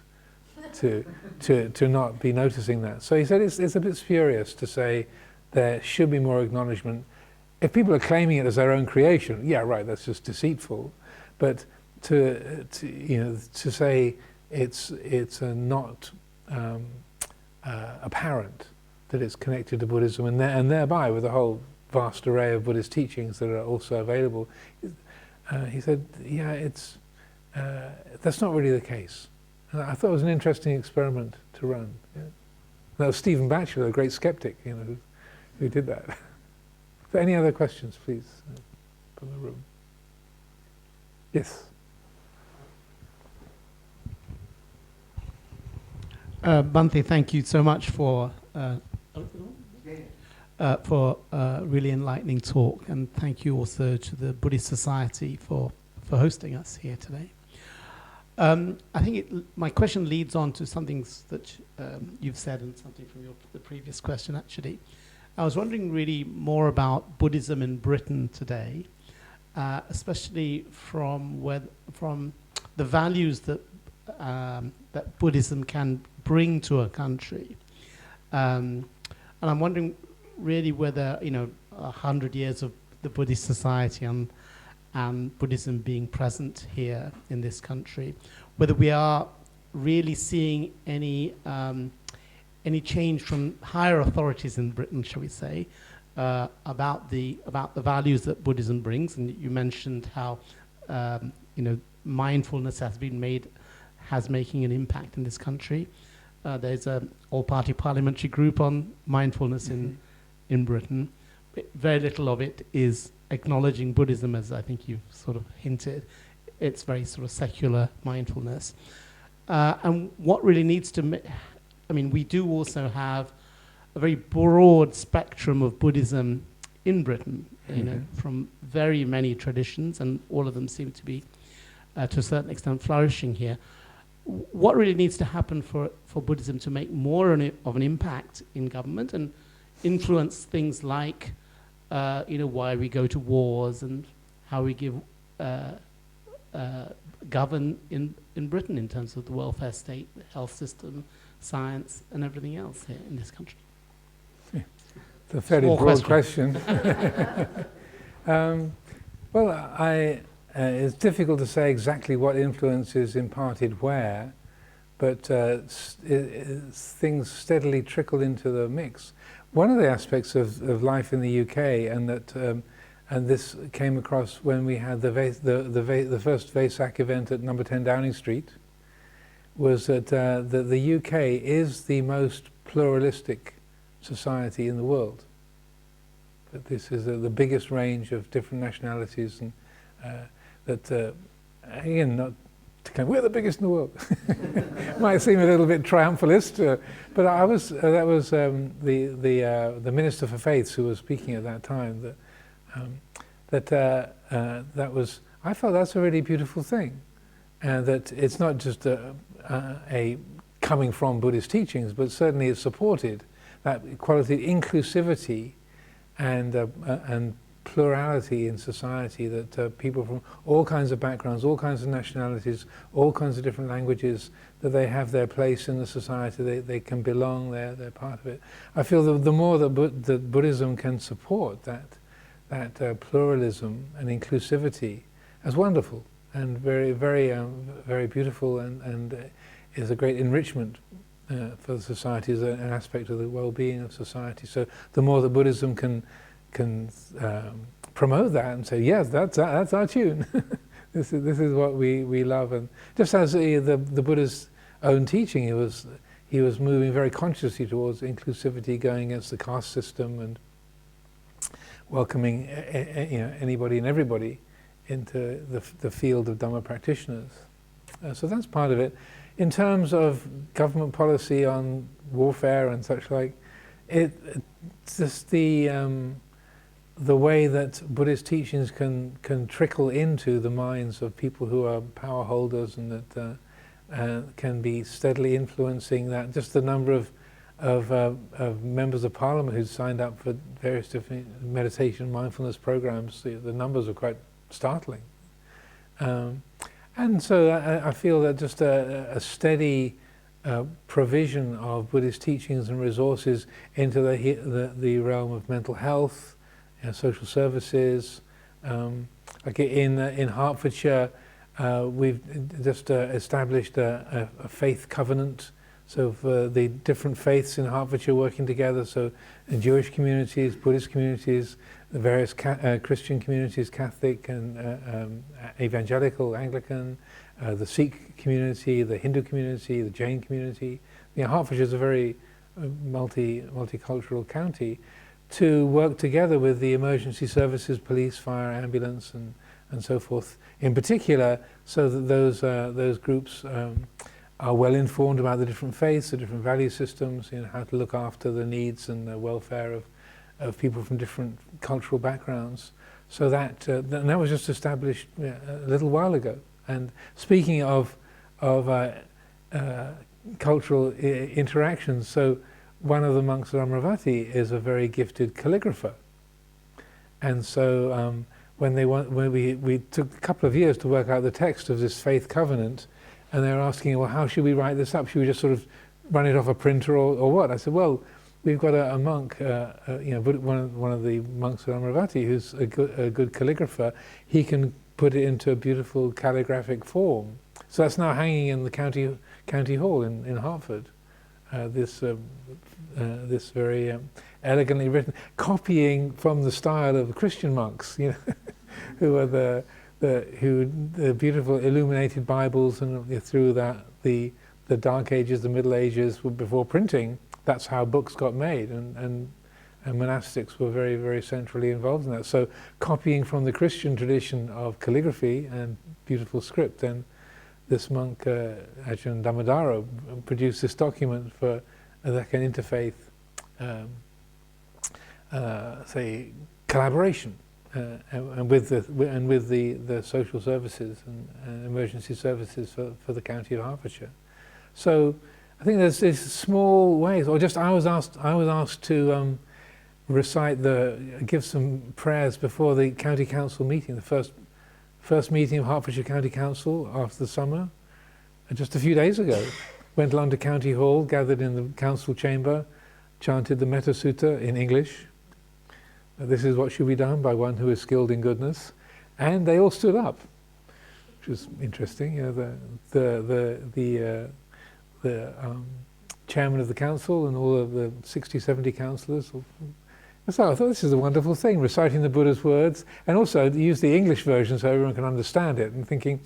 to not be noticing that. So he said it's a bit spurious to say there should be more acknowledgement. If people are claiming it as their own creation, yeah, right, that's just deceitful. But to say it's not apparent that it's connected to Buddhism, and thereby with a whole vast array of Buddhist teachings that are also available, he said, yeah, that's not really the case. And I thought it was an interesting experiment to run. Yeah. That was Stephen Batchelor, a great skeptic, who did that. So any other questions, please, from the room? Yes. Bhante, thank you so much for really enlightening talk, and thank you also to the Buddhist Society for hosting us here today. I think my question leads on to something that you've said and something from the previous question, actually. I was wondering really more about Buddhism in Britain today, especially from the values that Buddhism can bring to a country. And I'm wondering really whether, 100 years of the Buddhist Society and Buddhism being present here in this country, whether we are really seeing any change from higher authorities in Britain, shall we say, about the values that Buddhism brings. And you mentioned how mindfulness has making an impact in this country. There's an all-party parliamentary group on mindfulness in Britain. Very little of it is acknowledging Buddhism, as I think you've sort of hinted. It's very sort of secular mindfulness. And what really needs to we do also have a very broad spectrum of Buddhism in Britain, from very many traditions, and all of them seem to be, to a certain extent, flourishing here. What really needs to happen for Buddhism to make more of an impact in government and influence things like, why we go to wars and how we govern in Britain in terms of the welfare state, the health system, science, and everything else here in this country? It's a fairly broad question. It's difficult to say exactly what influence is imparted where, but things steadily trickle into the mix. One of the aspects of life in the UK, and this came across when we had the first Vesak event at number 10 Downing Street, was that the UK is the most pluralistic society in the world. That this is the biggest range of different nationalities, and again, not to claim we're the biggest in the world. Might seem a little bit triumphalist, but that was the Minister for Faiths who was speaking at that time. I felt that's a really beautiful thing, and that it's not just a coming from Buddhist teachings, but certainly it's supported that quality, inclusivity, and plurality in society, that people from all kinds of backgrounds, all kinds of nationalities, all kinds of different languages, that they have their place in the society, they can belong, they're part of it. I feel that the more that Buddhism can support that pluralism and inclusivity as wonderful and very, very, very beautiful, and is a great enrichment for the society as an aspect of the well-being of society. So the more that Buddhism can promote that and say, yes, that's our tune. This is what we love. And just as the Buddha's own teaching, he was moving very consciously towards inclusivity, going against the caste system and welcoming anybody and everybody into the field of Dhamma practitioners. So that's part of it. In terms of government policy on warfare and such like, it's just the way that Buddhist teachings can trickle into the minds of people who are power holders, and that can be steadily influencing that. Just the number of members of Parliament who signed up for various different meditation, mindfulness programs, the numbers are quite startling. And so I feel that just a steady provision of Buddhist teachings and resources into the realm of mental health, social services. Like in Hertfordshire, we've just established a faith covenant. So for the different faiths in Hertfordshire working together, so Jewish communities, Buddhist communities, the various Christian communities, Catholic and Evangelical, Anglican, the Sikh community, the Hindu community, the Jain community. Hertfordshire is a very multicultural county, to work together with the emergency services, police, fire, ambulance, and so forth, in particular, so that those groups are well informed about the different faiths, the different value systems, how to look after the needs and the welfare of people from different cultural backgrounds. So that was just established a little while ago. And speaking of cultural interactions, so one of the monks at Amaravati is a very gifted calligrapher, and so when we took a couple of years to work out the text of this faith covenant, and they were asking, well, how should we write this up? Should we just sort of run it off a printer or what? I said, well, we've got a monk, one of the monks at Amaravati, who's a good calligrapher. He can put it into a beautiful calligraphic form. So that's now hanging in the county hall in Hartford. This very elegantly written, copying from the style of Christian monks, who are the beautiful illuminated Bibles, and through that the Dark Ages, the Middle Ages, before printing. That's how books got made, and monastics were very, very centrally involved in that. So copying from the Christian tradition of calligraphy and beautiful script, then this monk, Ajahn Amaro, produced this document for like an interfaith, say, collaboration, and with the social services and emergency services for the county of Hertfordshire. So I think there's small ways, or just I was asked to give some prayers before the county council meeting, the first meeting of Hertfordshire County Council after the summer, just a few days ago. Went along to County Hall, gathered in the council chamber, chanted the Metta Sutta in English. This is what should be done by one who is skilled in goodness, and they all stood up, which was interesting. The chairman of the council and all of the 60, 70 councillors. So I thought this is a wonderful thing, reciting the Buddha's words, and also use the English version so everyone can understand it, and thinking,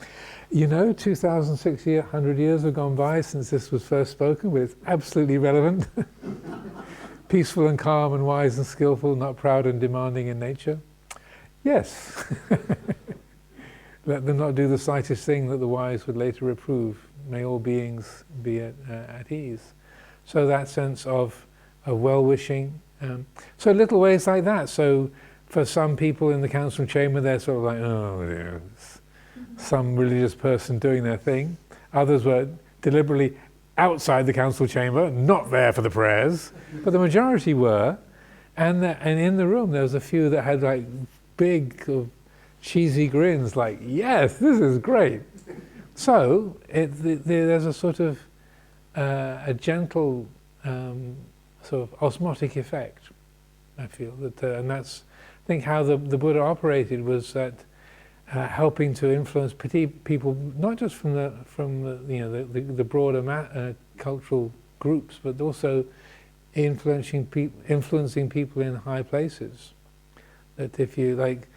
2,600 years have gone by since this was first spoken, but it's absolutely relevant. Peaceful and calm and wise and skillful, not proud and demanding in nature. Yes. Let them not do the slightest thing that the wise would later reprove. May all beings be at ease. So that sense of well-wishing. So little ways like that. So for some people in the council chamber, they're sort of like, oh, dear, some religious person doing their thing. Others were deliberately outside the council chamber, not there for the prayers, but the majority were. And in the room, there was a few that had like big cheesy grins, like, yes, this is great. So there's a sort of a gentle sort of osmotic effect, I feel, that, and that's, I think, how the Buddha operated, was that helping to influence people, not just from the broader cultural groups, but also influencing people in high places. That if you, like,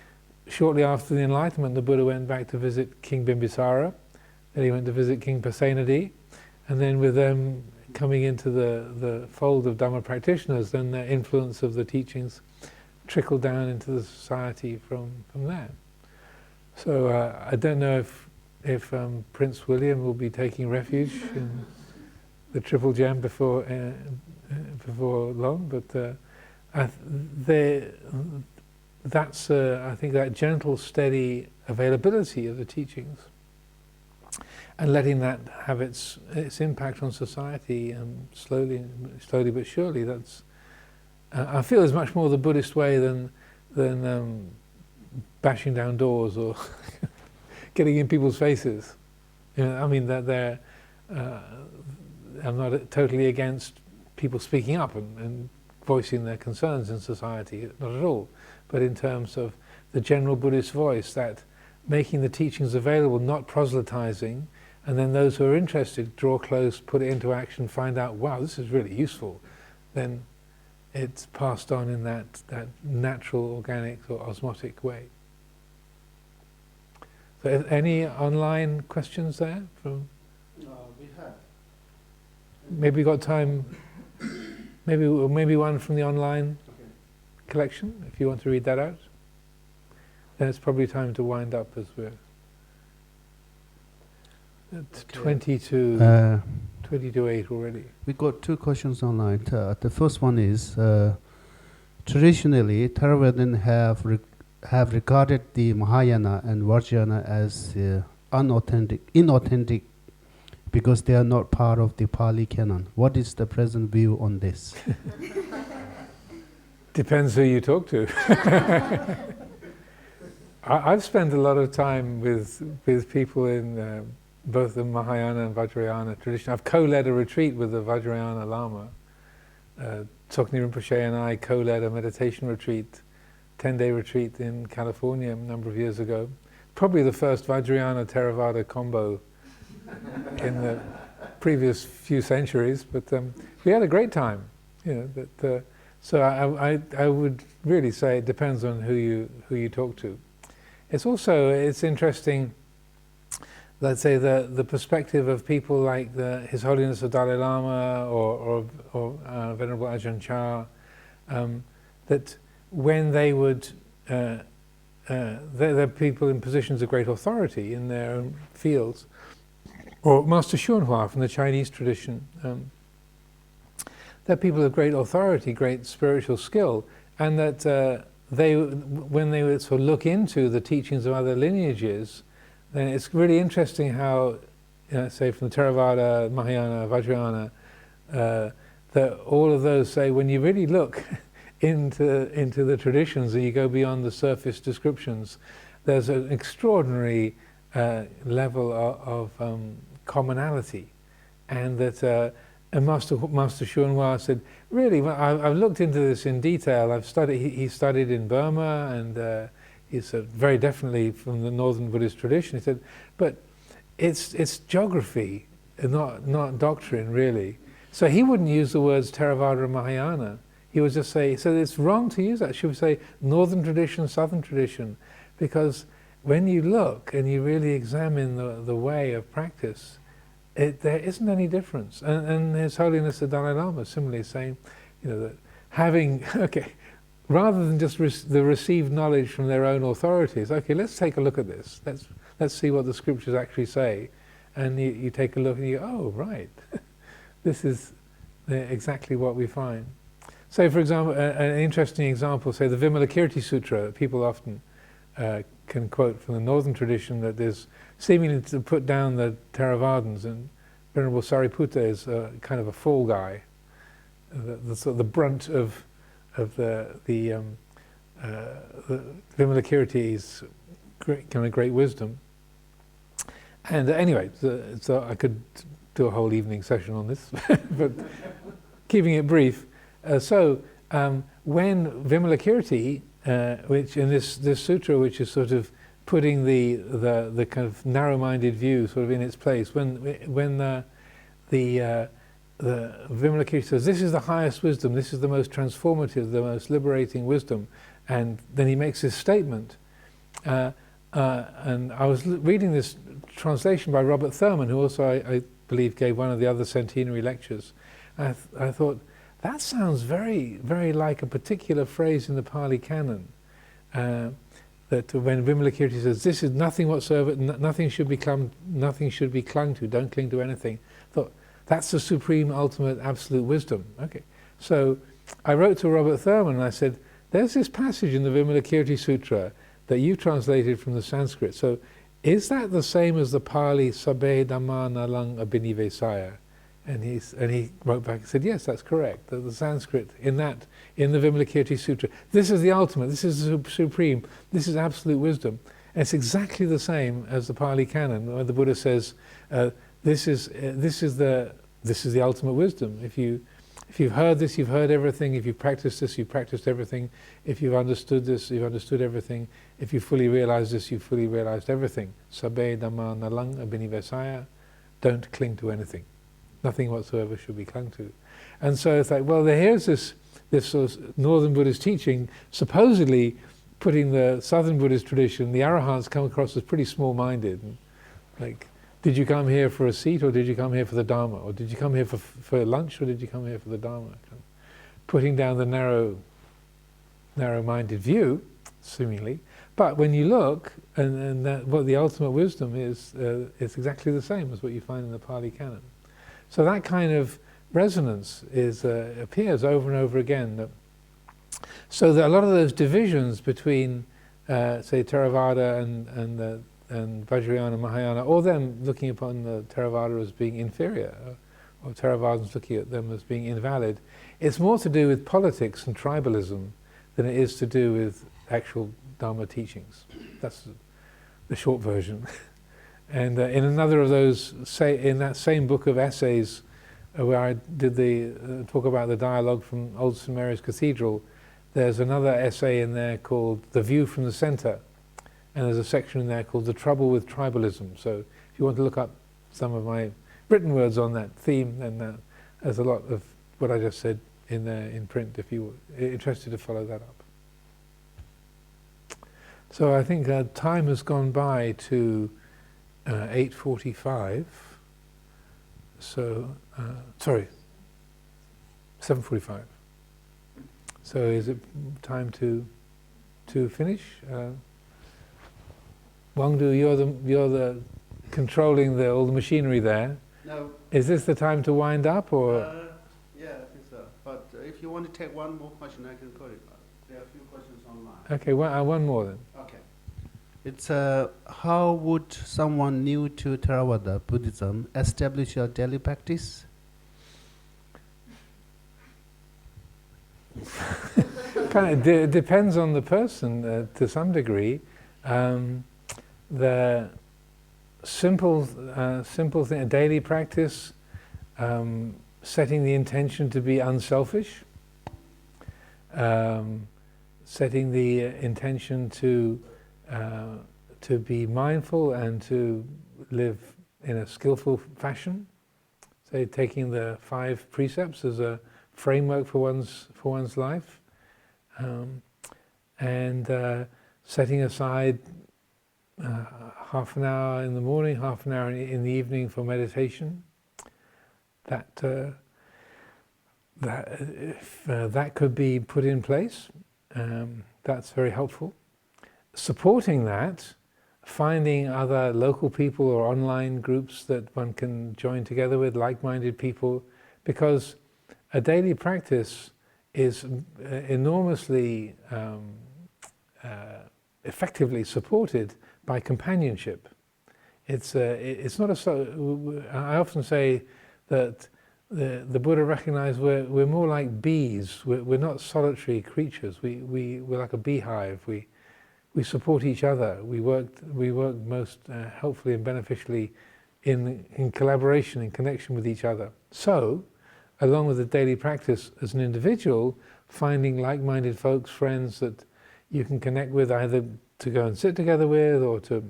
shortly after the Enlightenment, the Buddha went back to visit King Bimbisara, then he went to visit King Pasanno, and then with them coming into the fold of Dhamma practitioners, then the influence of the teachings trickled down into the society from there. So I don't know if Prince William will be taking refuge in the Triple Gem before long, but that's I think that gentle, steady availability of the teachings, and letting that have its impact on society, slowly but surely. That's I feel is much more the Buddhist way than bashing down doors or getting in people's faces. I mean that I'm not totally against people speaking up and voicing their concerns in society, not at all. But in terms of the general Buddhist voice, that making the teachings available, not proselytizing, and then those who are interested draw close, put it into action, find out, wow, this is really useful, then it's passed on in that natural, organic or osmotic way. So any online questions there? From We have. maybe we got time, maybe one from the online collection, if you want to read that out. Then it's probably time to wind up as we're at 20 to 8 already. We got two questions online. The first one is, traditionally, Theravadins have regarded the Mahayana and Vajrayana as inauthentic, because they are not part of the Pali canon. What is the present view on this? Depends who you talk to. I've spent a lot of time with people in both the Mahayana and Vajrayana tradition. I've co-led a retreat with the Vajrayana Lama. Tsoknyi Rinpoche and I co-led a meditation retreat, 10-day retreat in California a number of years ago. Probably the first Vajrayana Theravada combo in the previous few centuries, but we had a great time. So I would really say it depends on who you talk to. It's interesting, let's say the perspective of people like His Holiness the Dalai Lama or Venerable Ajahn Chah, that when they would, they're people in positions of great authority in their own fields, or Master Xuanhua from the Chinese tradition, they're people of great authority, great spiritual skill, and that when they would sort of look into the teachings of other lineages, then it's really interesting how, say from the Theravada, Mahayana, Vajrayana, that all of those say when you really look into the traditions and you go beyond the surface descriptions, there's an extraordinary level of commonality, and that and Master Xuanhua said, really, I've looked into this in detail. He studied in Burma, and he's very definitely from the northern Buddhist tradition. He said, but it's geography, not doctrine, really. So he wouldn't use the words Theravada and Mahayana. He would just say, so it's wrong to use that. Should we say northern tradition, southern tradition? Because when you look and you really examine the way of practice, there isn't any difference. And His Holiness the Dalai Lama similarly saying, that having, rather than just the received knowledge from their own authorities, let's take a look at this. Let's see what the scriptures actually say. And you take a look and you go, oh, right. This is exactly what we find. So, for example, an interesting example, say the Vimalakirti Sutra, people often can quote from the northern tradition, that there's seemingly to put down the Theravadins, and Venerable Sariputta is kind of a fall guy, the brunt of the Vimalakirti's great wisdom. And anyway, so I could do a whole evening session on this, but keeping it brief. When Vimalakirti, which in this sutra, which is sort of putting the kind of narrow-minded view sort of in its place, when the Vimalakirti says, this is the highest wisdom, this is the most transformative, the most liberating wisdom, and then he makes this statement, and I was reading this translation by Robert Thurman, who also I believe gave one of the other centenary lectures. I thought, that sounds very, very like a particular phrase in the Pali Canon, that when Vimalakirti says, "This is nothing whatsoever, nothing should be clung to. Don't cling to anything." I thought, that's the supreme, ultimate, absolute wisdom. Okay, so I wrote to Robert Thurman and I said, "There's this passage in the Vimalakirti Sutra that you translated from the Sanskrit. So, is that the same as the Pali Sabbe Dhamma Nalang Abhinivesaya?" And he wrote back and said, yes, that's correct. The Sanskrit in the Vimalakirti Sutra, this is the ultimate, this is the supreme, this is absolute wisdom. And it's exactly the same as the Pali Canon, where the Buddha says, this is the this is the ultimate wisdom. If you've heard this, you've heard everything. If you've practiced this, you've practiced everything. If you've understood this, you've understood everything. If you fully realize this, you've fully realized everything. Sabbe dhamma nalang abhinivesaya. Don't cling to anything. Nothing whatsoever should be clung to. And so it's like, well, here's this sort of northern Buddhist teaching, supposedly putting the southern Buddhist tradition, the Arahants come across as pretty small-minded. Like, did you come here for a seat, or did you come here for the Dharma? Or did you come here for lunch, or did you come here for the Dharma? Putting down the narrow-minded view, seemingly. But when you look, and what the ultimate wisdom is, it's exactly the same as what you find in the Pali Canon. So that kind of resonance appears over and over again. So that a lot of those divisions between, say, Theravada and Vajrayana, Mahayana, or them looking upon the Theravada as being inferior, or Theravadans looking at them as being invalid, it's more to do with politics and tribalism than it is to do with actual Dharma teachings. That's the short version. And in another of those, in that same book of essays, where I did the talk about the dialogue from Old St Mary's Cathedral, there's another essay in there called The View from the Centre, and there's a section in there called The Trouble with Tribalism. So if you want to look up some of my written words on that theme, then there's a lot of what I just said in there in print, if you were interested to follow that up. So I think time has gone by to 8:45. So, sorry, 7:45. So is it time to finish? Wangdu, you're the controlling all the machinery there. No. Is this the time to wind up, or? Yeah, I think so. But if you want to take one more question, I can call it. There are a few questions online. Okay, one more then. Okay. It's how would someone new to Theravada Buddhism establish a daily practice? Kind of depends on the person to some degree. The simple thing, a daily practice, setting the intention to be unselfish, setting the intention to be mindful and to live in a skillful fashion. Say, taking the 5 precepts as a framework for one's life, and setting aside half an hour in the morning, half an hour in the evening for meditation. That could be put in place. That's very helpful. Supporting that, finding other local people or online groups that one can join together with, like-minded people, because a daily practice is enormously effectively supported by companionship. It's not I often say that the Buddha recognized we're more like bees. We're not solitary creatures. We're like a beehive. We support each other. We work most helpfully and beneficially in collaboration, in connection with each other. So, along with the daily practice as an individual, finding like-minded folks, friends that you can connect with, either to go and sit together with, or to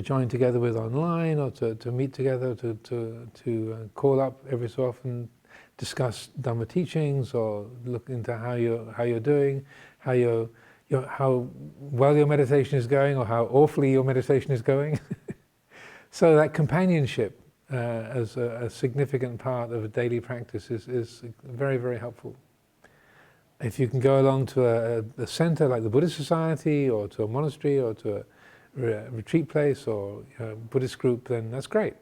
join together with online, or to meet together, to call up every so often, discuss Dhamma teachings, or look into how you're doing, how well your meditation is going, or how awfully your meditation is going. So that companionship as a significant part of a daily practice is very, very helpful. If you can go along to a center like the Buddhist Society, or to a monastery, or to a retreat place, or a Buddhist group, then that's great.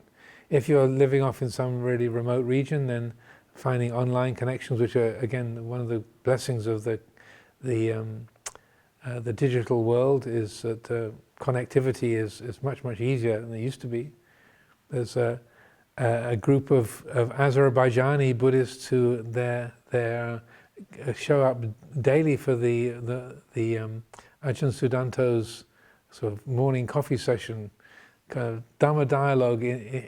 If you're living off in some really remote region, then finding online connections, which are, again, one of the blessings of the digital world, is that connectivity is much, much easier than it used to be. There's a group of Azerbaijani Buddhists who show up daily for the Ajahn Sudanto's sort of morning coffee session, kind of Dhamma dialogue.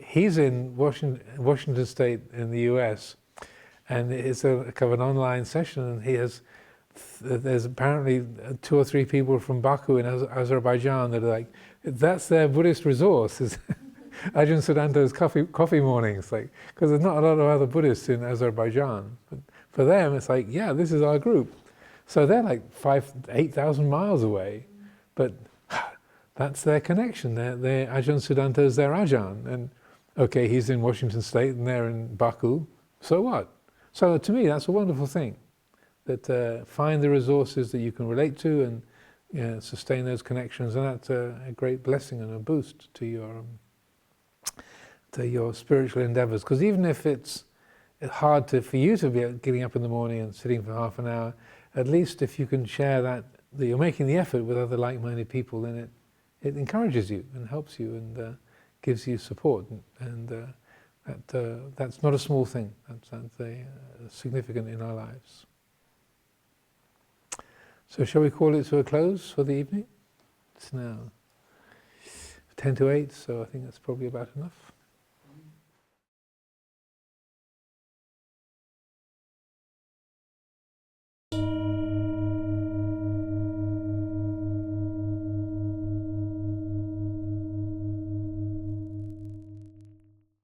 He's in Washington State in the US, and it's a kind of an online session, and there's apparently 2 or 3 people from Baku in Azerbaijan that are like, that's their Buddhist resource, is Ajahn Sudanto's coffee mornings, like, because there's not a lot of other Buddhists in Azerbaijan. But for them, it's like, yeah, this is our group. So they're like 8,000 miles away, but that's their connection. They're Ajahn Sudanto's their Ajahn, and okay, he's in Washington State and they're in Baku, so what? So to me, that's a wonderful thing, that find the resources that you can relate to and sustain those connections, and that's a great blessing and a boost to your spiritual endeavors. Because even if it's hard for you to be getting up in the morning and sitting for half an hour, at least if you can share that you're making the effort with other like-minded people, then it encourages you and helps you and gives you support, and that's not a small thing. That's significant in our lives. So shall we call it to a close for the evening? It's now 10 to 8, so I think that's probably about enough.